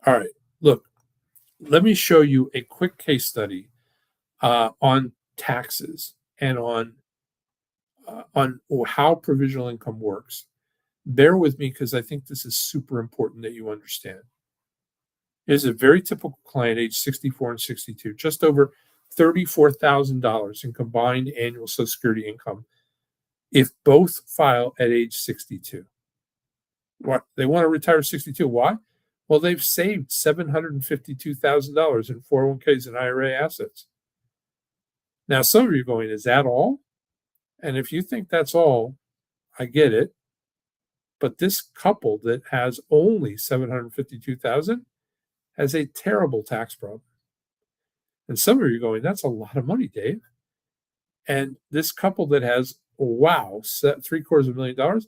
All right, look, let me show you a quick case study on taxes and on how provisional income works. Bear with me because I think this is super important that you understand. It is a very typical client, age 64 and 62, just over $34,000 in combined annual Social Security income if both file at age 62. What? They want to retire at 62. Why? Well, they've saved $752,000 in 401ks and IRA assets. Now, some of you are going, is that all? And if you think that's all, I get it. But this couple that has only $752,000 has a terrible tax problem. And some of you are going, that's a lot of money, Dave. And this couple that has, wow, $750,000,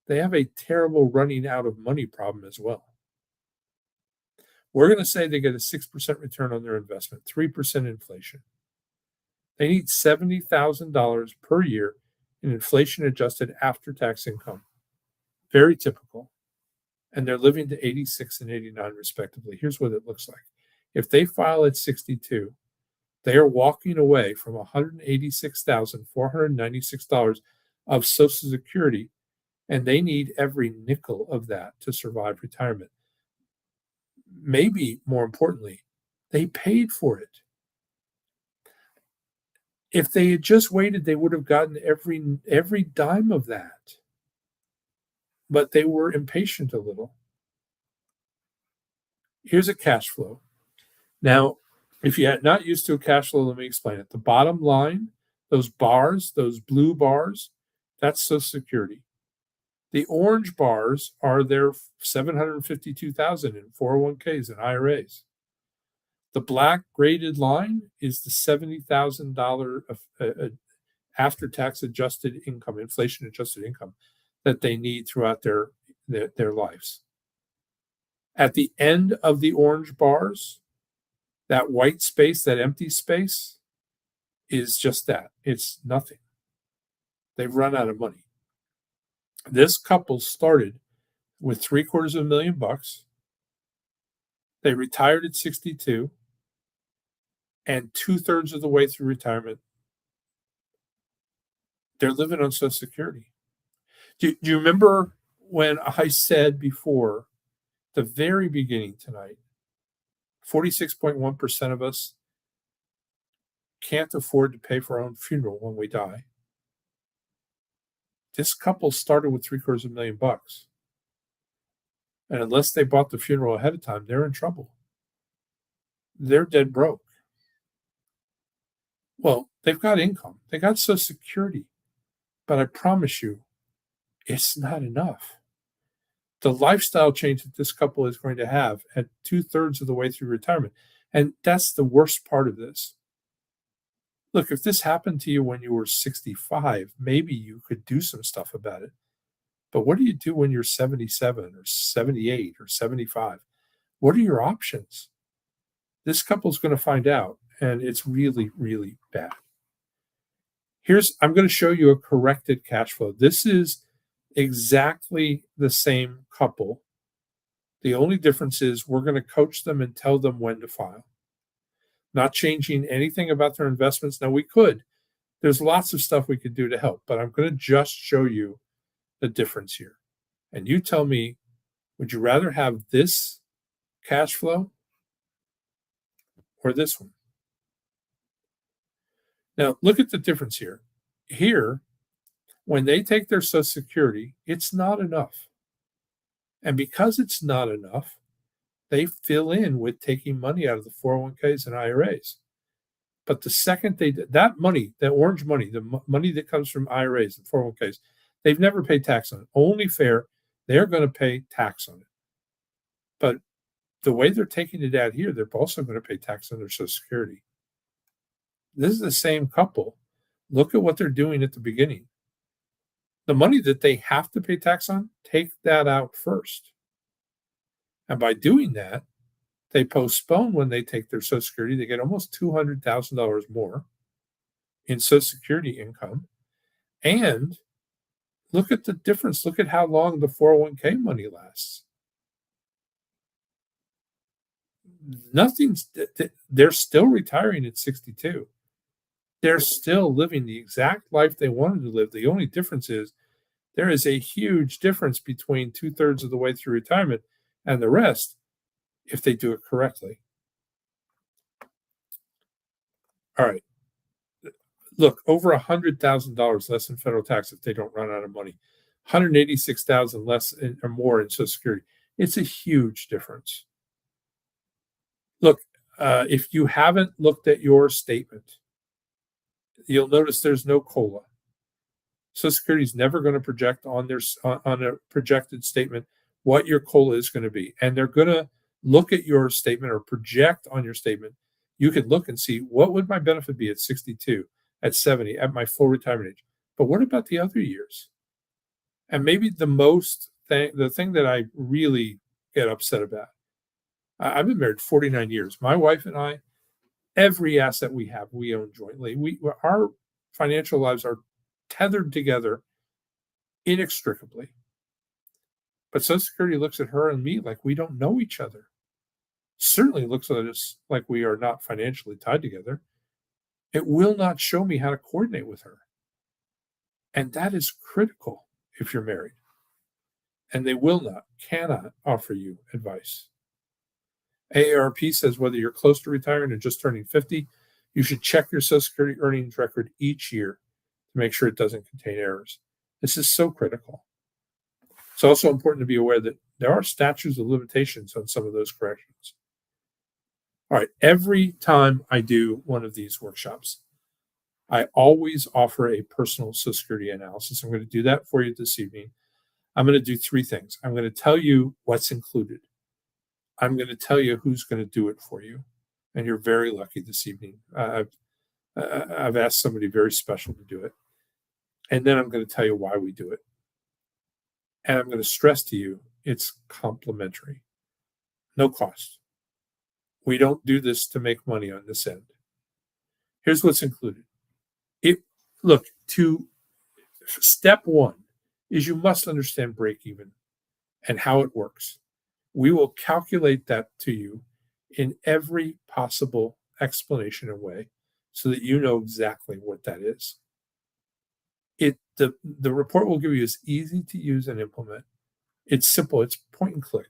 they have a terrible running out of money problem as well. We're going to say they get a 6% return on their investment, 3% inflation. They need $70,000 per year in inflation-adjusted after-tax income. Very typical. And they're living to 86 and 89, respectively. Here's what it looks like. If they file at 62, they are walking away from $186,496 of Social Security, and they need every nickel of that to survive retirement. Maybe more importantly, they paid for it. If they had just waited, they would have gotten every dime of that. But they were impatient a little. Here's a cash flow. Now, if you're not used to a cash flow, let me explain it. The bottom line, those bars, those blue bars, that's Social Security. The orange bars are their $752,000 in 401ks and IRAs. The black graded line is the $70,000 after-tax adjusted income, inflation-adjusted income that they need throughout their lives. At the end of the orange bars, that white space, that empty space, is just that. It's nothing. They've run out of money. This couple started with $750,000. They retired at 62, and 2/3 of the way through retirement, they're living on Social Security. Do you remember when I said before, the very beginning tonight, 46.1% of us can't afford to pay for our own funeral when we die? This couple started with $750,000. And unless they bought the funeral ahead of time, they're in trouble. They're dead broke. Well, they've got income. They got Social Security. But I promise you, it's not enough. The lifestyle change that this couple is going to have at 2/3 of the way through retirement. And that's the worst part of this. Look, if this happened to you when you were 65, maybe you could do some stuff about it. But what do you do when you're 77 or 78 or 75? What are your options? This couple's going to find out, and it's really, really bad. I'm going to show you a corrected cash flow. This is exactly the same couple. The only difference is we're going to coach them and tell them when to file. Not changing anything about their investments. Now, we could. There's lots of stuff we could do to help, but I'm going to just show you the difference here. And you tell me, would you rather have this cash flow or this one? Now, look at the difference here. Here, when they take their Social Security, it's not enough. And because it's not enough, they fill in with taking money out of the 401ks and IRAs. But the second they did that money, that orange money, the money that comes from IRAs and 401ks, they've never paid tax on it. Only fair, they're going to pay tax on it. But the way they're taking it out here, they're also going to pay tax on their Social Security. This is the same couple. Look at what they're doing at the beginning. The money that they have to pay tax on, take that out first. And by doing that, they postpone when they take their Social Security. They get almost $200,000 more in Social Security income. And look at the difference. Look at how long the 401k money lasts. They're still retiring at 62. They're still living the exact life they wanted to live. The only difference is there is a huge difference between 2/3 of the way through retirement and the rest if they do it correctly. All right. Look, over $100,000 less in federal tax if they don't run out of money. 186,000 less or more in Social Security. It's a huge difference. Look, if you haven't looked at your statement, you'll notice there's no COLA. Social Security is never going to project on a projected statement what your COLA is going to be, and they're going to look at your statement or project on your statement. You can look and see what would my benefit be at 62, at 70, at my full retirement age. But what about the other years? And maybe the thing that I really get upset about. I've been married 49 years. My wife and I, every asset we have, we own jointly. Our financial lives are tethered together inextricably. But Social Security looks at her and me like we don't know each other. Certainly looks at us like we are not financially tied together. It will not show me how to coordinate with her. And that is critical if you're married. And they cannot offer you advice. AARP says whether you're close to retiring or just turning 50, you should check your Social Security earnings record each year to make sure it doesn't contain errors. This is so critical. It's also important to be aware that there are statutes of limitations on some of those corrections. All right, every time I do one of these workshops, I always offer a personal Social Security analysis. I'm going to do that for you this evening. I'm going to do three things. I'm going to tell you what's included. I'm going to tell you who's going to do it for you. And you're very lucky this evening. I've asked somebody very special to do it. And then I'm going to tell you why we do it. And I'm going to stress to you, it's complimentary. No cost. We don't do this to make money on this end. Here's what's included. Step one is you must understand break even and how it works. We will calculate that to you in every possible explanation and way so that you know exactly what that is. The report we'll give you is easy to use and implement. It's simple. It's point and click.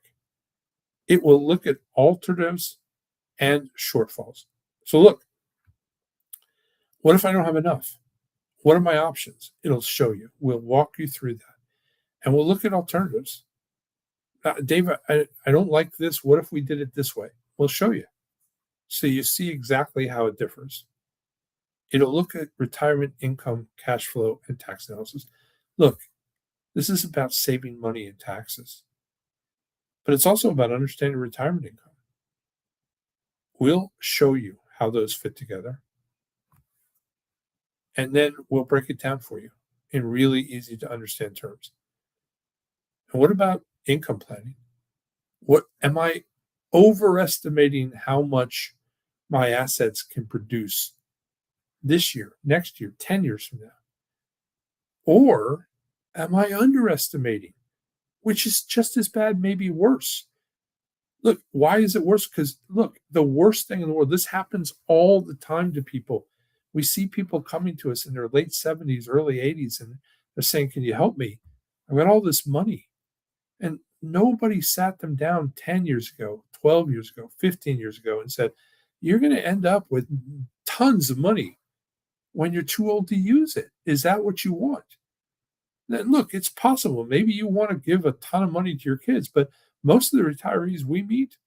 It will look at alternatives and shortfalls. So look, what if I don't have enough? What are my options? It'll show you. We'll walk you through that. And we'll look at alternatives. Dave, I don't like this. What if we did it this way? We'll show you. So you see exactly how it differs. It'll look at retirement income, cash flow, and tax analysis. Look, this is about saving money in taxes. But it's also about understanding retirement income. We'll show you how those fit together. And then we'll break it down for you in really easy to understand terms. And what about income planning? What am I overestimating how much my assets can produce this year, next year, 10 years from now? Or am I underestimating, which is just as bad, maybe worse? Look, why is it worse? Because look, the worst thing in the world, this happens all the time to people. We see people coming to us in their late 70s, early 80s, and they're saying, can you help me? I've got all this money. And nobody sat them down 10 years ago, 12 years ago, 15 years ago and said, you're going to end up with tons of money when you're too old to use it. Is that what you want? Then look, it's possible. Maybe you want to give a ton of money to your kids, but most of the retirees we meet,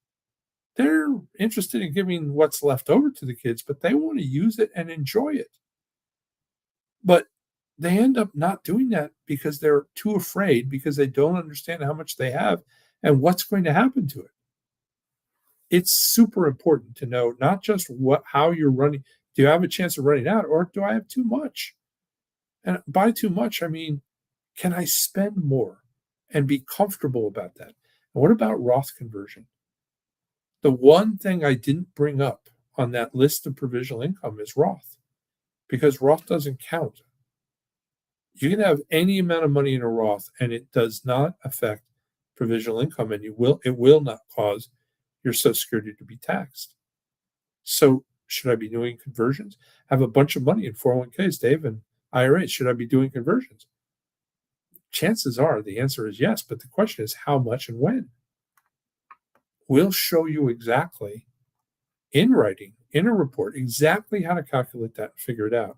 they're interested in giving what's left over to the kids, but they want to use it and enjoy it. But they end up not doing that because they're too afraid, because they don't understand how much they have and what's going to happen to it. It's super important to know not just how you're running. Do you have a chance of running out, or do I have too much? And by too much, I mean, can I spend more and be comfortable about that? And what about Roth conversion? The one thing I didn't bring up on that list of provisional income is Roth, because Roth doesn't count. You can have any amount of money in a Roth and it does not affect provisional income, and it will not cause your Social Security to be taxed. So should I be doing conversions? I have a bunch of money in 401ks, Dave, and IRAs. Should I be doing conversions? Chances are the answer is yes, but the question is how much and when. We'll show you exactly in writing, in a report, exactly how to calculate that and figure it out.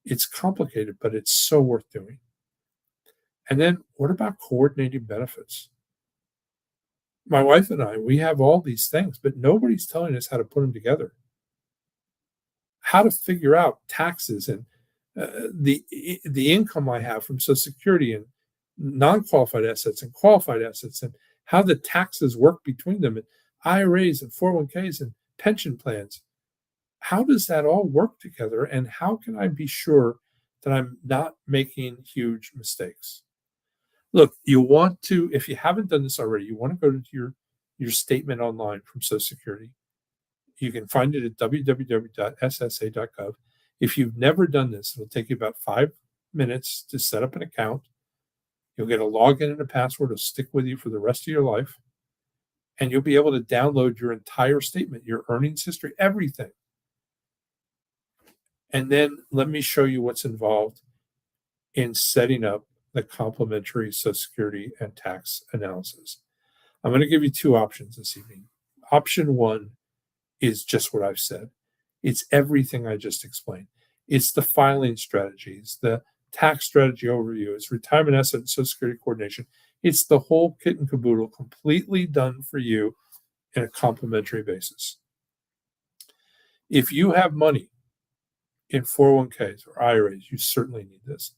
It's complicated, but it's so worth doing. And then what about coordinating benefits? My wife and I, we have all these things, but nobody's telling us how to put them together. How to figure out taxes and the income I have from Social Security and non-qualified assets and qualified assets, and how the taxes work between them, and IRAs and 401ks and pension plans. How does that all work together, and how can I be sure that I'm not making huge mistakes? Look, you want to, if you haven't done this already, you want to go to your statement online from Social Security. You can find it at www.ssa.gov. If you've never done this, it'll take you about 5 minutes to set up an account. You'll get a login and a password. It'll stick with you for the rest of your life. And you'll be able to download your entire statement, your earnings history, everything. And then let me show you what's involved in setting up the complementary Social Security and tax analysis. I'm going to give you two options this evening. Option one is just what I've said. It's everything I just explained. It's the filing strategies, the tax strategy overview, it's retirement asset and Social Security coordination. It's the whole kit and caboodle, completely done for you in a complementary basis. If you have money in 401ks or IRAs, you certainly need this.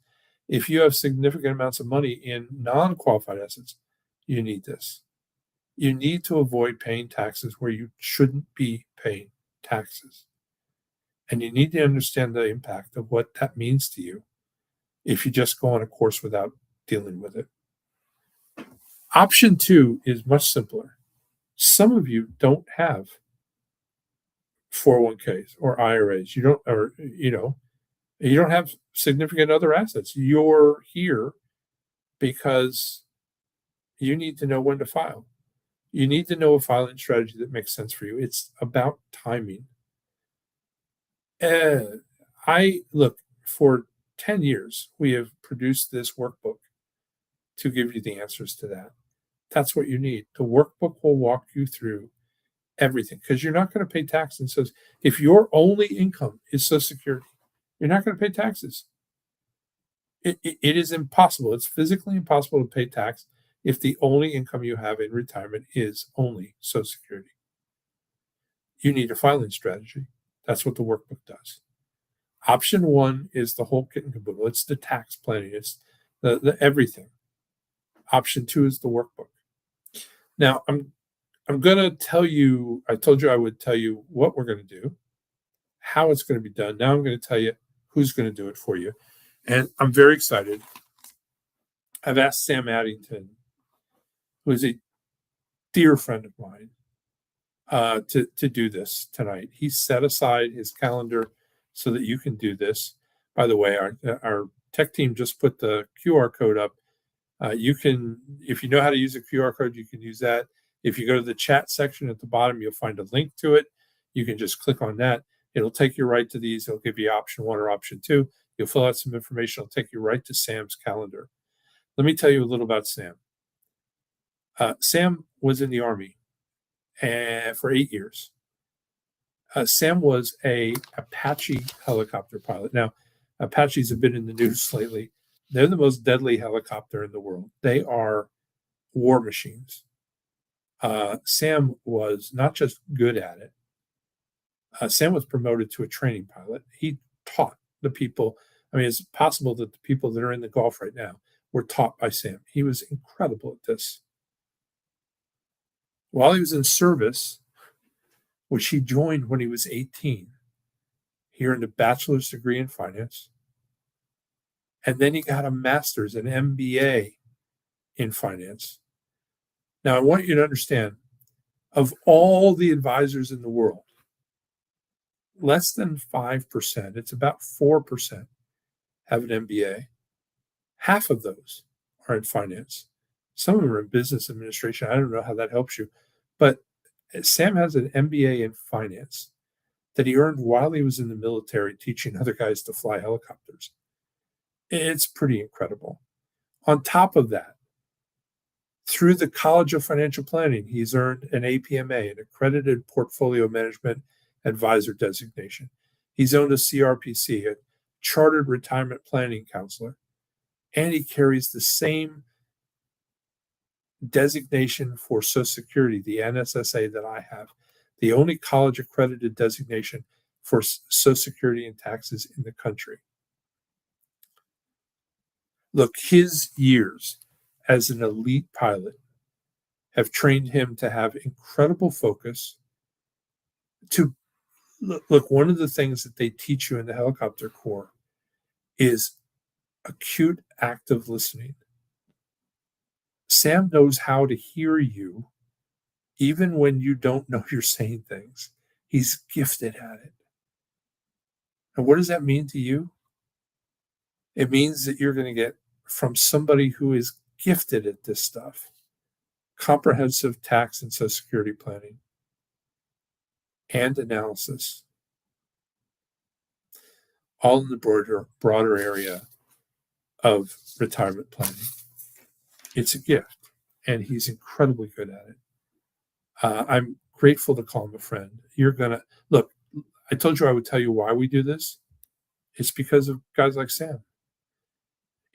If you have significant amounts of money in non-qualified assets, you need this. You need to avoid paying taxes where you shouldn't be paying taxes. And you need to understand the impact of what that means to you if you just go on a course without dealing with it. Option two is much simpler. Some of you don't have 401ks or IRAs. You don't have significant other assets. You're here because you need to know when to file. You need to know a filing strategy that makes sense for you. It's about timing. For 10 years, we have produced this workbook to give you the answers to that. That's what you need. The workbook will walk you through everything, because you're not going to pay taxes. So if your only income is Social Security, you're not going to pay taxes. It is impossible. It's physically impossible to pay tax if the only income you have in retirement is only Social Security. You need a filing strategy. That's what the workbook does. Option one is the whole kit and caboodle. It's the tax planning. It's the everything. Option two is the workbook. Now, I'm going to tell you, I told you I would tell you what we're going to do, how it's going to be done. Now I'm going to tell you who's going to do it for you. And I'm very excited. I've asked Sam Addington, who is a dear friend of mine, to do this tonight. He set aside his calendar so that you can do this. By the way, our tech team just put the QR code up. You can, if you know how to use a QR code, you can use that. If you go to the chat section at the bottom, you'll find a link to it. You can just click on that. It'll take you right to these. It'll give you option one or option two. You'll fill out some information. It'll take you right to Sam's calendar. Let me tell you a little about Sam. Sam was in the Army for 8 years. Sam was a Apache helicopter pilot. Now, Apaches have been in the news lately. They're the most deadly helicopter in the world. They are war machines. Sam was not just good at it. Sam was promoted to a training pilot. He taught the people. I mean, it's possible that the people that are in the Gulf right now were taught by Sam. He was incredible at this. While he was in service, which he joined when he was 18, he earned a bachelor's degree in finance. And then he got a master's, an MBA in finance. Now, I want you to understand, of all the advisors in the world, less than 5%, it's about 4%, have an MBA. Half of those are in finance. Some of them are in business administration. I don't know how that helps you. But Sam has an MBA in finance that he earned while he was in the military teaching other guys to fly helicopters. It's pretty incredible. On top of that, through the College of Financial Planning, he's earned an APMA, an accredited portfolio management advisor designation. He's owned a CRPC, a chartered retirement planning counselor, and he carries the same designation for Social Security, the NSSA, that I have, the only college accredited designation for Social Security and taxes in the country. Look, his years as an elite pilot have trained him to have incredible focus. To look, one of the things that they teach you in the helicopter corps is acute active listening. Sam knows how to hear you even when you don't know you're saying things. He's gifted at it. And what does that mean to you? It means that you're going to get from somebody who is gifted at this stuff comprehensive tax and Social Security planning and analysis, all in the broader area of retirement planning. It's a gift, and he's incredibly good at it. I'm grateful to call him a friend. You're going to look, I told you I would tell you why we do this. It's because of guys like Sam.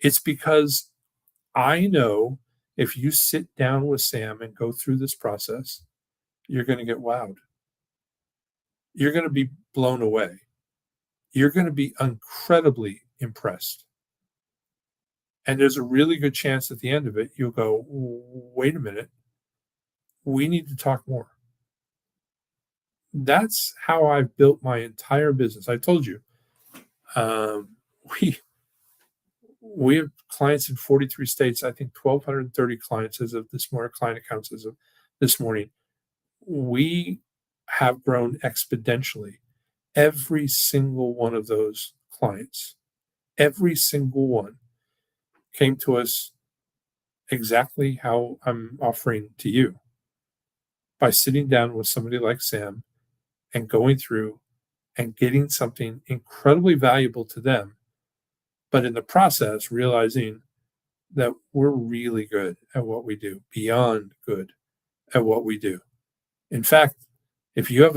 It's because I know if you sit down with Sam and go through this process, you're going to get wowed. You're going to be blown away. You're going to be incredibly impressed. And there's a really good chance at the end of it, you'll go, wait a minute, we need to talk more. That's how I've built my entire business. I told you, we have clients in 43 states. I think 1,230 clients as of this morning, client accounts as of this morning. We have grown exponentially. Every single one of those clients, every single one came to us exactly how I'm offering to you, by sitting down with somebody like Sam and going through and getting something incredibly valuable to them, but in the process realizing that we're really good at what we do, beyond good at what we do. In fact, if you have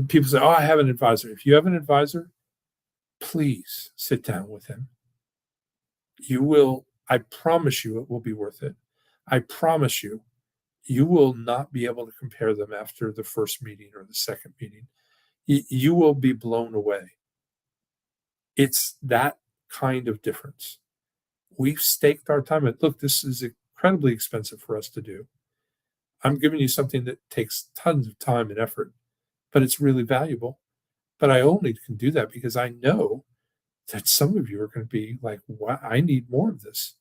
people say, oh, I have an advisor. If you have an advisor, please sit down with him. You will, I promise you, it will be worth it. I promise you, you will not be able to compare them after the first meeting or the second meeting. You will be blown away. It's that kind of difference. We've staked our time. Look, this is incredibly expensive for us to do. I'm giving you something that takes tons of time and effort, but it's really valuable. But I only can do that because I know that some of you are going to be like, wow, I need more of this.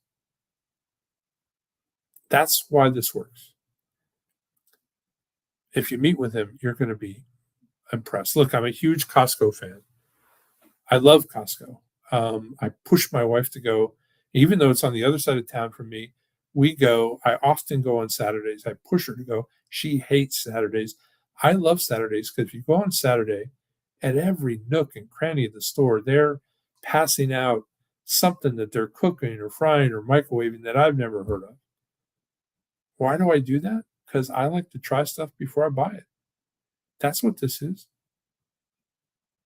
That's why this works. If you meet with him, you're going to be impressed. Look, I'm a huge Costco fan. I love Costco. I push my wife to go, even though it's on the other side of town from me. We go. I often go on Saturdays. I push her to go. She hates Saturdays. I love Saturdays because if you go on Saturday, at every nook and cranny of the store, they're passing out something that they're cooking or frying or microwaving that I've never heard of. Why do I do that? Because I like to try stuff before I buy it. That's what this is.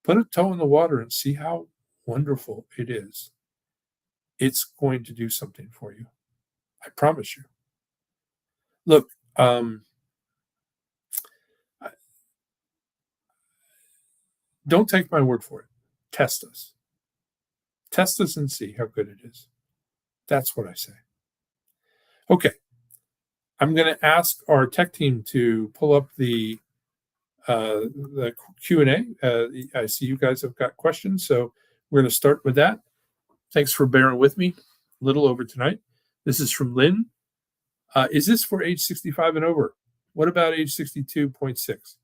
Put a toe in the water and see how wonderful it is. It's going to do something for you. I promise you. Look, I- don't take my word for it. Test us. Test us and see how good it is. That's what I say. Okay, I'm going to ask our tech team to pull up the Q and A. I see you guys have got questions, so we're going to start with that. Thanks for bearing with me. A little over tonight. This is from Lynn. Is this for age 65 and over? What about age 62.6?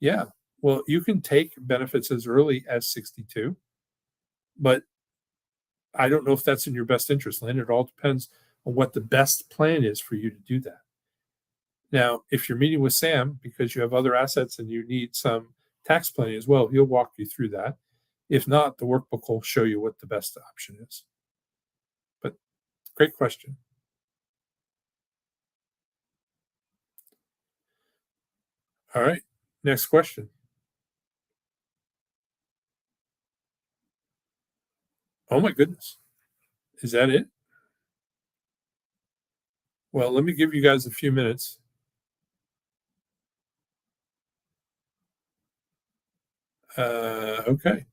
Yeah. Well, you can take benefits as early as 62, but I don't know if that's in your best interest, Lynn. It all depends on what the best plan is for you to do that. Now, if you're meeting with Sam because you have other assets and you need some tax planning as well, he'll walk you through that. If not, the workbook will show you what the best option is. But great question. All right. Next question. Oh my goodness. Is that it? Well, let me give you guys a few minutes. Okay.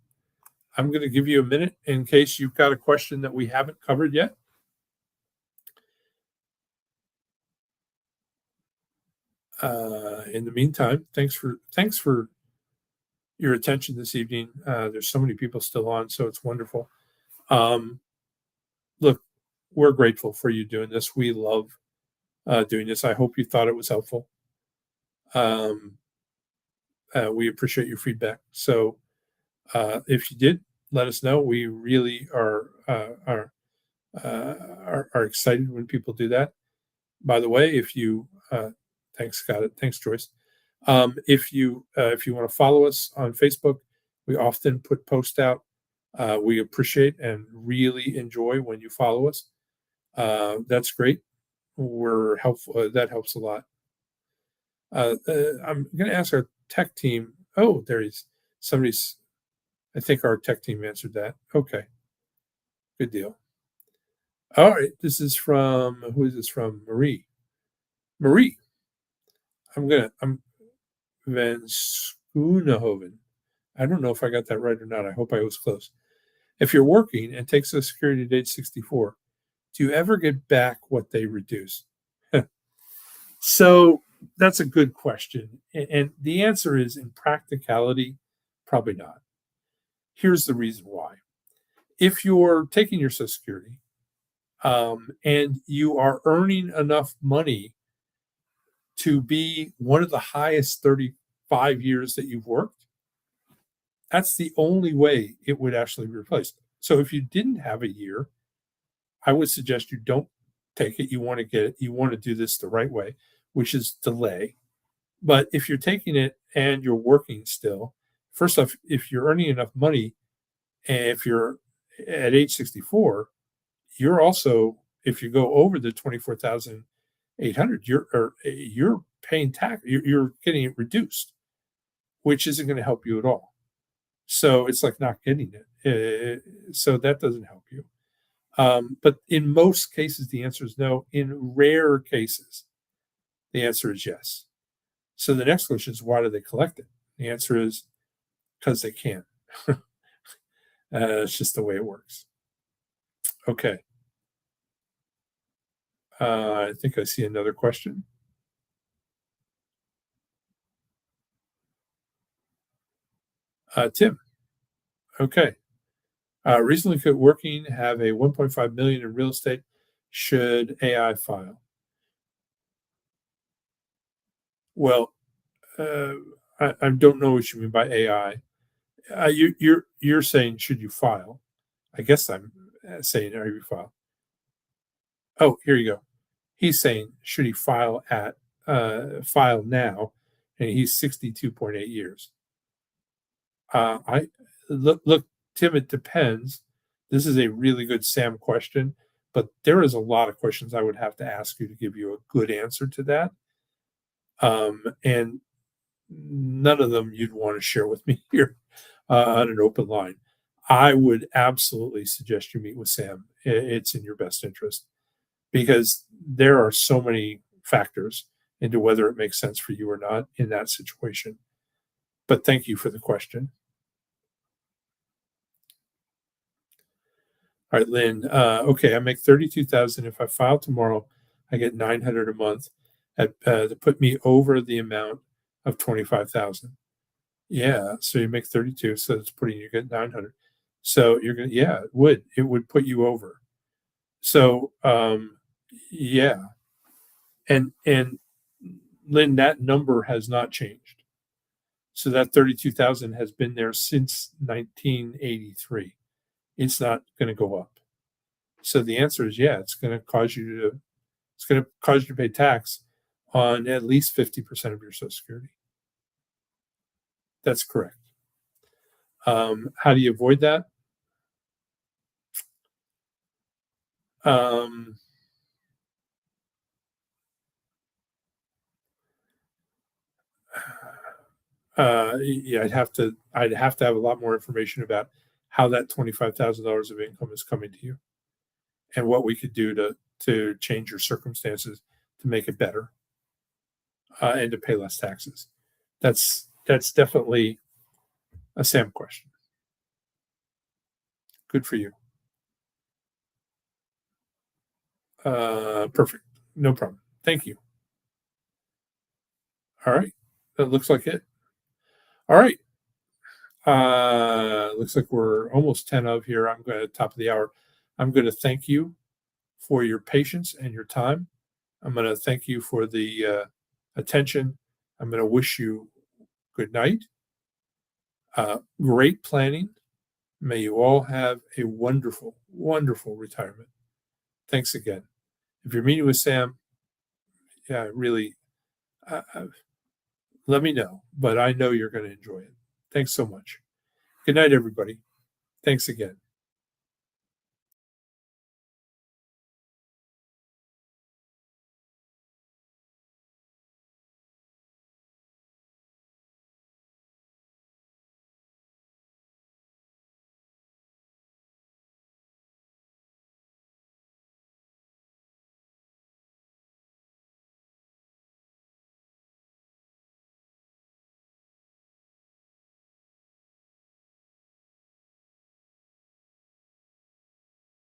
I'm going to give you a minute in case you've got a question that we haven't covered yet. In the meantime, thanks for your attention this evening. There's so many people still on, so it's wonderful. Um, Look, we're grateful for you doing this. We love doing this. I hope you thought it was helpful. Um, we appreciate your feedback. So if you did, let us know. We really are excited when people do that. By the way, if you thanks, got it. Thanks, Joyce. If you want to follow us on Facebook, we often put posts out. We appreciate and really enjoy when you follow us. That's great. We're helpful. That helps a lot. I'm going to ask our tech team. Oh, there is somebody's. I think our tech team answered that. Okay, good deal. All right, this is from who is this from? Marie. Marie, I'm Van Schoonhoven. I don't know if I got that right or not. I hope I was close. If you're working and take Social Security at age 64, do you ever get back what they reduce? So that's a good question. And the answer is in practicality, probably not. Here's the reason why. If you're taking your Social Security and you are earning enough money to be one of the highest 35 years that you've worked, that's the only way it would actually be replaced. So if you didn't have a year, I would suggest you don't take it. You want to get it. You want to do this the right way, which is delay. But if you're taking it and you're working still, first off, if you're earning enough money, and if you're at age 64, you're also, if you go over the 24,800, you're paying tax. You're getting it reduced, which isn't going to help you at all. So it's like not getting it. So that doesn't help you. But in most cases, the answer is no. In rare cases, the answer is yes. So the next question is, why do they collect it? The answer is because they can. It's just the way it works. Okay. I think I see another question. Tim. Okay. Recently quit working, have a 1.5 million in real estate. Should AI file? Well, uh, I don't know what you mean by AI. You're saying should you file? I guess I'm saying are you file? Oh, here you go. He's saying should he file at file now, and he's 62.8 years. I look, Tim. It depends. This is a really good Sam question, but there is a lot of questions I would have to ask you to give you a good answer to that. And none of them you'd want to share with me here on an open line. I would absolutely suggest you meet with Sam. It's in your best interest because there are so many factors into whether it makes sense for you or not in that situation. But thank you for the question. All right, Lynn. Okay, I make 32,000. If I file tomorrow, I get 900 a month to put me over the amount of 25,000. Yeah, so you make 32, so it's putting you get 900. So you're gonna, yeah, it would put you over. So yeah, and Lynn, that number has not changed. So that 32,000 has been there since 1983. It's not going to go up. So the answer is yeah, it's going to cause you to pay tax on at least 50% of your Social Security. That's correct. How do you avoid that? Um, yeah, I'd have to have a lot more information about how that $25,000 of income is coming to you and what we could do to change your circumstances to make it better and to pay less taxes. That's definitely a Sam question. Good for you. Perfect. No problem. Thank you. All right. That looks like it. All right. Looks like we're almost 10 of here. I'm going to top of the hour. I'm going to thank you for your patience and your time. I'm going to thank you for the attention. I'm going to wish you good night. Great planning. May you all have a wonderful, wonderful retirement. Thanks again. If you're meeting with Sam, yeah, really, let me know. But I know you're going to enjoy it. Thanks so much. Good night, everybody. Thanks again.